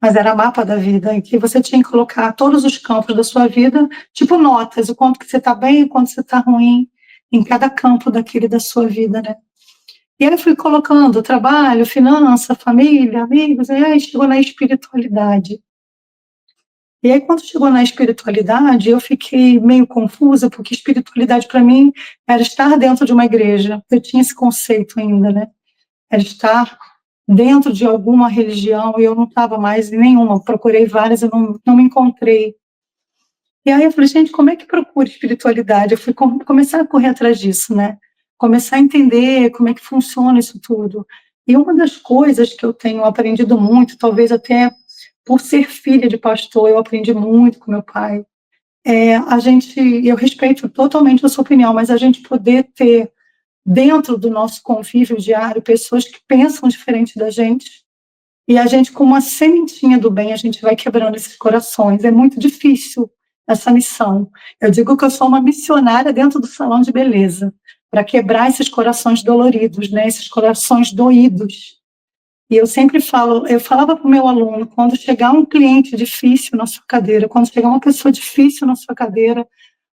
[SPEAKER 1] mas era Mapa da Vida, em que você tinha que colocar todos os campos da sua vida, tipo notas, o quanto que você está bem, o quanto você está ruim, em cada campo daquele da sua vida, né? E aí eu fui colocando trabalho, finança, família, amigos, e aí chegou na espiritualidade. E aí, quando chegou na espiritualidade, eu fiquei meio confusa, porque espiritualidade para mim era estar dentro de uma igreja. Eu tinha esse conceito ainda, né? Era estar dentro de alguma religião, e eu não estava mais em nenhuma. Procurei várias, eu não me encontrei. E aí eu falei, gente, como é que procura espiritualidade? Eu fui começar a correr atrás disso, né? Começar a entender como é que funciona isso tudo. E uma das coisas que eu tenho aprendido muito, talvez até por ser filha de pastor, eu aprendi muito com meu pai. Eu respeito totalmente a sua opinião, mas a gente poder ter dentro do nosso convívio diário pessoas que pensam diferente da gente, e a gente, com uma sementinha do bem, a gente vai quebrando esses corações. É muito difícil essa missão. Eu digo que eu sou uma missionária dentro do salão de beleza, para quebrar esses corações doloridos, né? Esses corações doídos. E eu sempre falo, eu falava para o meu aluno, quando chegar um cliente difícil na sua cadeira, quando chegar uma pessoa difícil na sua cadeira,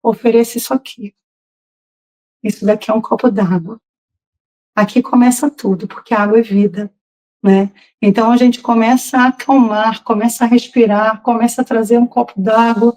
[SPEAKER 1] ofereça isso aqui. Isso daqui é um copo d'água. Aqui começa tudo, porque a água é vida, né? Então a gente começa a acalmar, começa a respirar, começa a trazer um copo d'água.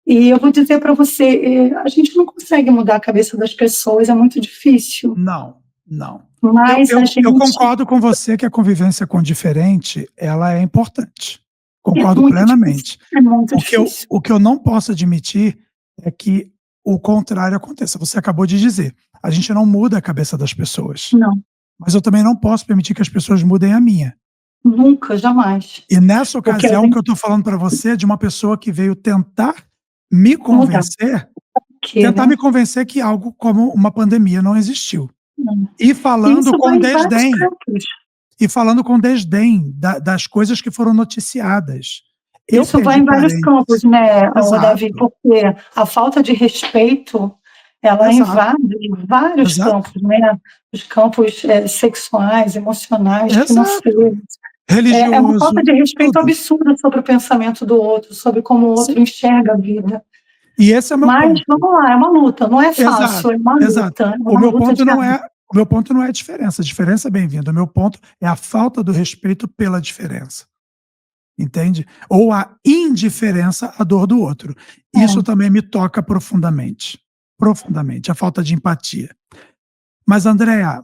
[SPEAKER 1] E eu vou dizer para você, a gente não consegue mudar a cabeça das pessoas, é muito difícil.
[SPEAKER 2] Não, não.
[SPEAKER 1] Mas a
[SPEAKER 2] Eu
[SPEAKER 1] gente
[SPEAKER 2] concordo com você que a convivência com o diferente, ela é importante.
[SPEAKER 1] é
[SPEAKER 2] Concordo
[SPEAKER 1] muito difícil,
[SPEAKER 2] plenamente.
[SPEAKER 1] é muito difícil.
[SPEAKER 2] O que eu não posso admitir é que o contrário aconteça. Você acabou de dizer, a gente não muda a cabeça das pessoas.
[SPEAKER 1] Não,
[SPEAKER 2] Mas eu também não posso permitir que as pessoas mudem a minha.
[SPEAKER 1] nunca, jamais.
[SPEAKER 2] E nessa
[SPEAKER 1] Porque a
[SPEAKER 2] ocasião, o que eu
[SPEAKER 1] gente
[SPEAKER 2] estou falando para você é de uma pessoa que veio
[SPEAKER 1] mudar, que,
[SPEAKER 2] tentar
[SPEAKER 1] né?
[SPEAKER 2] me convencer que algo como uma pandemia não existiu. E falando
[SPEAKER 1] Isso
[SPEAKER 2] com
[SPEAKER 1] vai em vários
[SPEAKER 2] desdém.
[SPEAKER 1] campos.
[SPEAKER 2] E falando com desdém das coisas que foram noticiadas. Eu
[SPEAKER 1] Isso vai
[SPEAKER 2] perdi
[SPEAKER 1] em vários campos,
[SPEAKER 2] parentes.
[SPEAKER 1] né, Davi?
[SPEAKER 2] Exato.
[SPEAKER 1] Porque a falta de respeito, ela
[SPEAKER 2] Exato,
[SPEAKER 1] invade vários
[SPEAKER 2] exato,
[SPEAKER 1] campos, né? Os campos sexuais, emocionais,
[SPEAKER 2] exato.
[SPEAKER 1] financeiros. É uma falta
[SPEAKER 2] Religioso,
[SPEAKER 1] de respeito
[SPEAKER 2] tudo.
[SPEAKER 1] absurda sobre o pensamento do outro, sobre como o outro
[SPEAKER 2] Sim.
[SPEAKER 1] enxerga a vida.
[SPEAKER 2] E esse é o meu
[SPEAKER 1] Mas
[SPEAKER 2] ponto.
[SPEAKER 1] vamos lá, é uma luta, não é
[SPEAKER 2] Exato,
[SPEAKER 1] fácil, é uma
[SPEAKER 2] exato.
[SPEAKER 1] luta, é uma luta diária.
[SPEAKER 2] O meu ponto não é a diferença é bem-vinda. O meu ponto é a falta do respeito pela diferença, entende? Ou a indiferença à dor do outro. Isso
[SPEAKER 1] É.
[SPEAKER 2] também me toca profundamente, profundamente, a falta de empatia. Mas Andréa,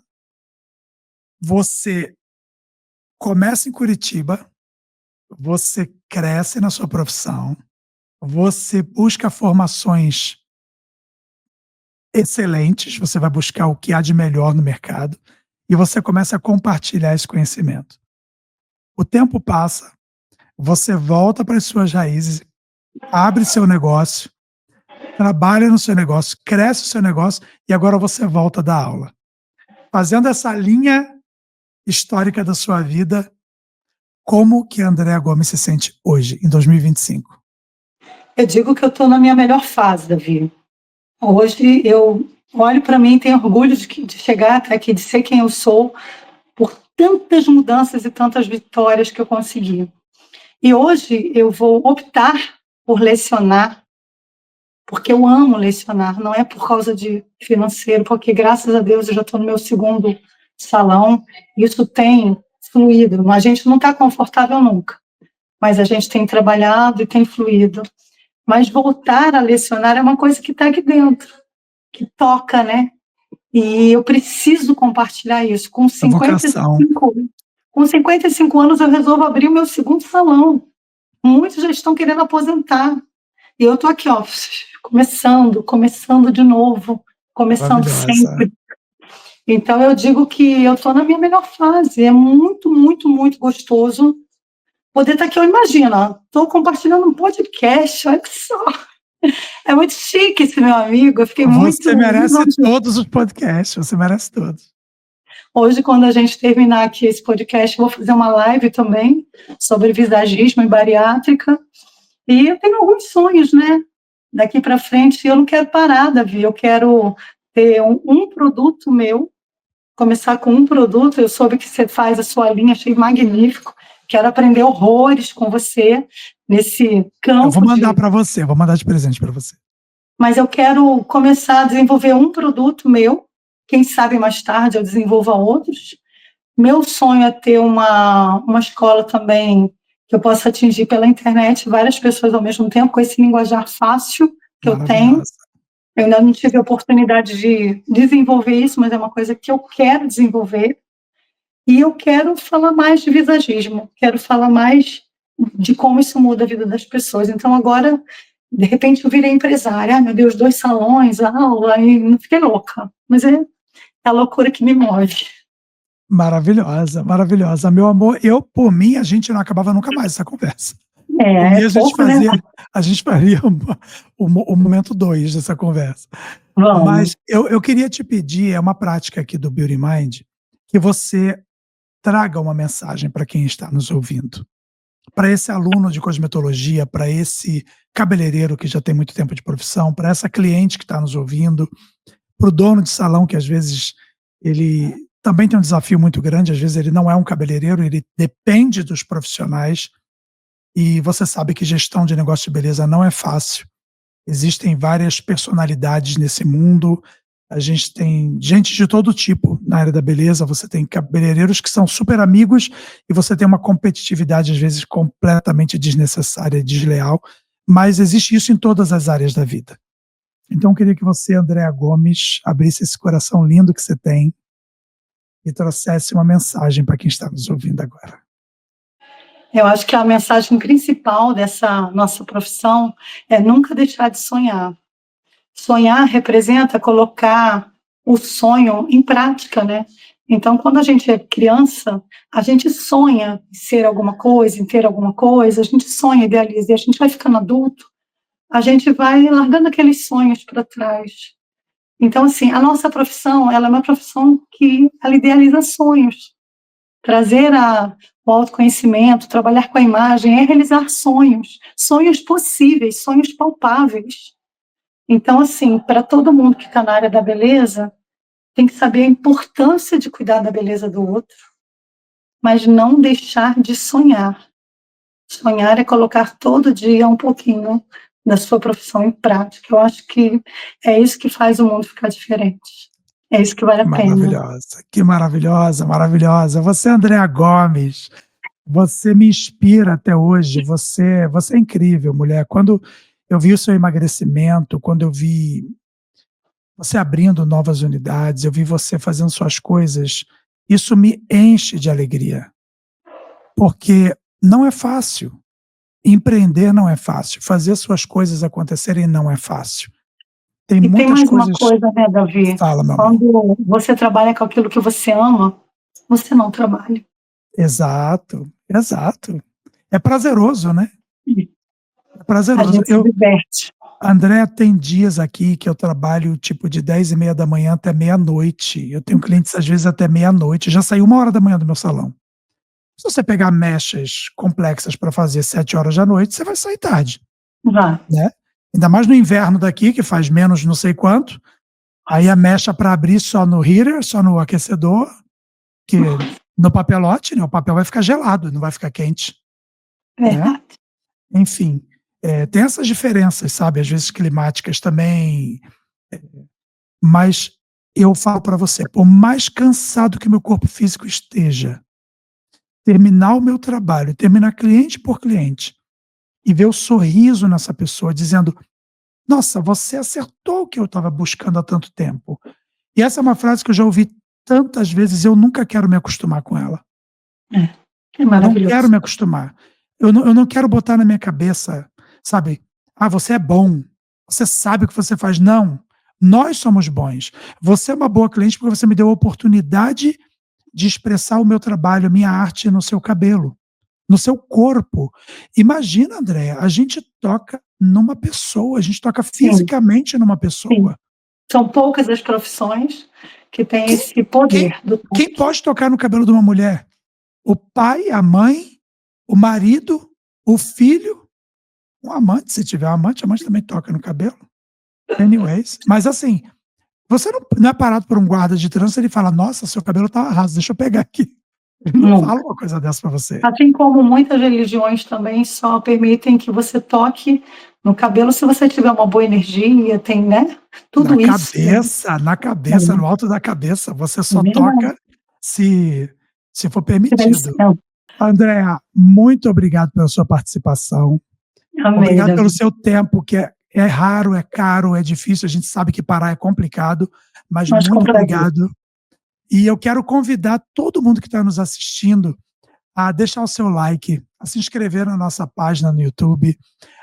[SPEAKER 2] você começa em Curitiba, você cresce na sua profissão, você busca formações excelentes, você vai buscar o que há de melhor no mercado e você começa a compartilhar esse conhecimento. O tempo passa, você volta para as suas raízes, abre seu negócio, trabalha no seu negócio, cresce o seu negócio e agora você volta da aula. Fazendo essa linha histórica da sua vida, como que a Andréa Gomes se sente hoje, em 2025?
[SPEAKER 1] Eu digo que eu estou na minha melhor fase, Davi. Hoje eu olho para mim e tenho orgulho de chegar até aqui, de ser quem eu sou, por tantas mudanças e tantas vitórias que eu consegui. E hoje eu vou optar por lecionar, porque eu amo lecionar, não é por causa de financeiro, porque graças a Deus eu já estou no meu segundo salão, isso tem fluído. A gente não está confortável nunca, mas a gente tem trabalhado e tem fluído. Mas voltar a lecionar é uma coisa que está aqui dentro, que toca, né? E eu preciso compartilhar isso.
[SPEAKER 2] A vocação.
[SPEAKER 1] Com 55 anos eu resolvo abrir o meu segundo salão. Muitos já estão querendo aposentar. E eu estou aqui, ó, começando de novo, começando
[SPEAKER 2] Maravilhosa.
[SPEAKER 1] sempre. Então eu digo que eu estou na minha melhor fase. É muito, muito, muito gostoso poder estar aqui. Eu imagino, estou compartilhando um podcast, olha só. É muito chique esse meu amigo. Eu fiquei muito.
[SPEAKER 2] Você merece todos os podcasts, você merece todos.
[SPEAKER 1] Hoje, quando a gente terminar aqui esse podcast, eu vou fazer uma live também sobre visagismo e bariátrica. E eu tenho alguns sonhos, né? Daqui para frente, eu não quero parar, Davi. Eu quero ter um produto meu, começar com um produto. Eu soube que você faz a sua linha, achei magnífico. Quero aprender horrores com você nesse
[SPEAKER 2] Eu vou
[SPEAKER 1] campo
[SPEAKER 2] mandar
[SPEAKER 1] de.
[SPEAKER 2] para você, vou mandar de presente para você.
[SPEAKER 1] Mas eu quero começar a desenvolver um produto meu. Quem sabe mais tarde eu desenvolva outros. Meu sonho é ter uma escola também que eu possa atingir pela internet várias pessoas ao mesmo tempo, com esse linguajar fácil que eu tenho.
[SPEAKER 2] Maravilhosa.
[SPEAKER 1] Eu ainda não tive a oportunidade de desenvolver isso, mas é uma coisa que eu quero desenvolver. E eu quero falar mais de visagismo, quero falar mais de como isso muda a vida das pessoas. Então, agora, de repente, eu virei empresária. Ai, meu Deus, 2 salões, aula, e não fiquei louca. Mas é a loucura que me move.
[SPEAKER 2] Maravilhosa, maravilhosa. Meu amor, eu, por mim, a gente não acabava nunca mais essa conversa. Por
[SPEAKER 1] É
[SPEAKER 2] mim,
[SPEAKER 1] pouco, né?
[SPEAKER 2] a gente faria o momento 2 dessa conversa.
[SPEAKER 1] Vamos.
[SPEAKER 2] Mas eu queria te pedir, é uma prática aqui do Beauty Mind, que você traga uma mensagem para quem está nos ouvindo. Para esse aluno de cosmetologia, para esse cabeleireiro que já tem muito tempo de profissão, para essa cliente que está nos ouvindo, para o dono de salão que às vezes ele também tem um desafio muito grande, às vezes ele não é um cabeleireiro, ele depende dos profissionais e você sabe que gestão de negócio de beleza não é fácil. Existem várias personalidades nesse mundo, a gente tem gente de todo tipo na área da beleza, você tem cabeleireiros que são super amigos e você tem uma competitividade às vezes completamente desnecessária e desleal, mas existe isso em todas as áreas da vida. Então eu queria que você, Andréa Gomes, abrisse esse coração lindo que você tem e trouxesse uma mensagem para quem está nos ouvindo agora.
[SPEAKER 1] Eu acho que a mensagem principal dessa nossa profissão é nunca deixar de sonhar. Sonhar representa colocar o sonho em prática, né? Então, quando a gente é criança, a gente sonha em ser alguma coisa, em ter alguma coisa, a gente sonha, idealiza, e a gente vai ficando adulto, a gente vai largando aqueles sonhos para trás. Então, assim, a nossa profissão, ela é uma profissão que ela idealiza sonhos. Trazer o autoconhecimento, trabalhar com a imagem, é realizar sonhos, sonhos possíveis, sonhos palpáveis. Então, assim, para todo mundo que está na área da beleza, tem que saber a importância de cuidar da beleza do outro, mas não deixar de sonhar. Sonhar é colocar todo dia um pouquinho da sua profissão em prática. Eu acho que é isso que faz o mundo ficar diferente. É isso que vale a pena.
[SPEAKER 2] Maravilhosa, que maravilhosa, maravilhosa. Você, Andréa Gomes, você me inspira até hoje. Você é incrível, mulher. Quando eu vi o seu emagrecimento, quando eu vi você abrindo novas unidades, eu vi você fazendo suas coisas, isso me enche de alegria, porque não é fácil. Empreender não é fácil, fazer suas coisas acontecerem não é fácil. Tem
[SPEAKER 1] E tem
[SPEAKER 2] muitas
[SPEAKER 1] mais uma
[SPEAKER 2] coisas.
[SPEAKER 1] coisa, né, Davi?
[SPEAKER 2] Fala, meu amor.
[SPEAKER 1] Quando você trabalha com aquilo que você ama, você não trabalha.
[SPEAKER 2] Exato, exato. É prazeroso, né? É
[SPEAKER 1] A
[SPEAKER 2] prazeroso.
[SPEAKER 1] gente se diverte.
[SPEAKER 2] André, tem dias aqui que eu trabalho tipo de 10:30 da manhã até meia-noite. Eu tenho clientes às vezes até meia-noite. Já saí 1 hora da manhã do meu salão. Se você pegar mechas complexas para fazer 7 horas da noite, você vai sair tarde,
[SPEAKER 1] Vai.
[SPEAKER 2] né? Ainda mais no inverno daqui, que faz menos não sei quanto. Aí a mecha para abrir só no heater, só no aquecedor, que no papelote, né? O papel vai ficar gelado, não vai ficar quente, né?
[SPEAKER 1] Verdade.
[SPEAKER 2] Enfim, tem essas diferenças, sabe? Às vezes climáticas também, mas eu falo para você, por mais cansado que meu corpo físico esteja, terminar o meu trabalho, terminar cliente por cliente e ver o sorriso nessa pessoa dizendo: "Nossa, você acertou o que eu estava buscando há tanto tempo". E essa é uma frase que eu já ouvi tantas vezes, eu nunca quero me acostumar com ela.
[SPEAKER 1] É. É
[SPEAKER 2] Eu não quero
[SPEAKER 1] maravilhoso.
[SPEAKER 2] me acostumar. Eu não quero botar na minha cabeça, sabe: "Ah, você é bom, você sabe o que você faz". Não, nós somos bons. Você é uma boa cliente porque você me deu a oportunidade de expressar o meu trabalho, a minha arte no seu cabelo, no seu corpo. Imagina, Andréa, a gente toca numa pessoa, a gente toca
[SPEAKER 1] Sim,
[SPEAKER 2] fisicamente numa
[SPEAKER 1] sim.
[SPEAKER 2] pessoa.
[SPEAKER 1] São poucas as profissões que têm
[SPEAKER 2] Quem
[SPEAKER 1] esse
[SPEAKER 2] quem
[SPEAKER 1] poder do
[SPEAKER 2] quem
[SPEAKER 1] toque.
[SPEAKER 2] pode tocar no cabelo de uma mulher? O pai, a mãe, o marido, o filho, um amante, se tiver um amante, a amante também toca no cabelo. Anyways, mas assim, você não é parado por um guarda de trânsito, ele fala: "Nossa, seu cabelo tá raso, deixa eu pegar aqui". Ele não fala
[SPEAKER 1] Nunca.
[SPEAKER 2] uma coisa dessa pra você.
[SPEAKER 1] Assim como muitas religiões também só permitem que você toque no cabelo se você tiver uma boa energia, tem, né, tudo isso, né.
[SPEAKER 2] Na cabeça, no alto da cabeça, você
[SPEAKER 1] É
[SPEAKER 2] só
[SPEAKER 1] verdade.
[SPEAKER 2] toca se se for
[SPEAKER 1] Tiver
[SPEAKER 2] permitido.
[SPEAKER 1] licença.
[SPEAKER 2] Andréa, muito obrigado pela sua participação.
[SPEAKER 1] Amei,
[SPEAKER 2] Obrigado pelo
[SPEAKER 1] Davi.
[SPEAKER 2] seu tempo, que é raro, é caro, é difícil, a gente sabe que parar é complicado, mas
[SPEAKER 1] Mas com
[SPEAKER 2] muito
[SPEAKER 1] prazer.
[SPEAKER 2] obrigado. E eu quero convidar todo mundo que está nos assistindo a deixar o seu like, a se inscrever na nossa página no YouTube,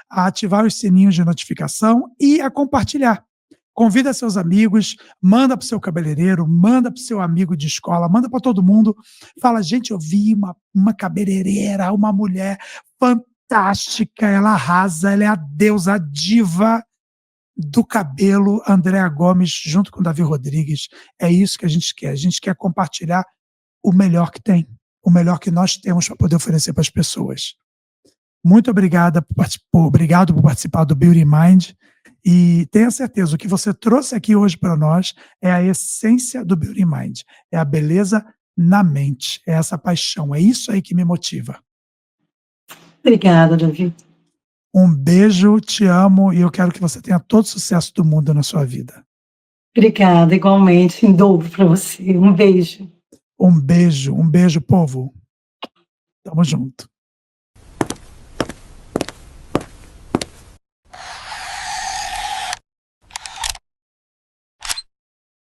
[SPEAKER 2] a ativar os sininhos de notificação e a compartilhar. Convida seus amigos, manda para o seu cabeleireiro, manda para o seu amigo de escola, manda para todo mundo. Fala: "Gente, eu vi uma cabeleireira, uma mulher fantástica, ela arrasa, ela é a deusa, a diva do cabelo, Andréa Gomes, junto com Davi Rodrigues". É isso que a gente quer compartilhar o melhor que tem, o melhor que nós temos para poder oferecer para as pessoas. Muito obrigado por participar do Beauty Mind, e tenha certeza, o que você trouxe aqui hoje para nós é a essência do Beauty Mind, é a beleza na mente, é essa paixão, é isso aí que me motiva.
[SPEAKER 1] Obrigada, Davi.
[SPEAKER 2] Um beijo, te amo e eu quero que você tenha todo o sucesso do mundo na sua vida.
[SPEAKER 1] Obrigada, igualmente, em dobro para você. Um beijo.
[SPEAKER 2] Um beijo, povo. Tamo junto.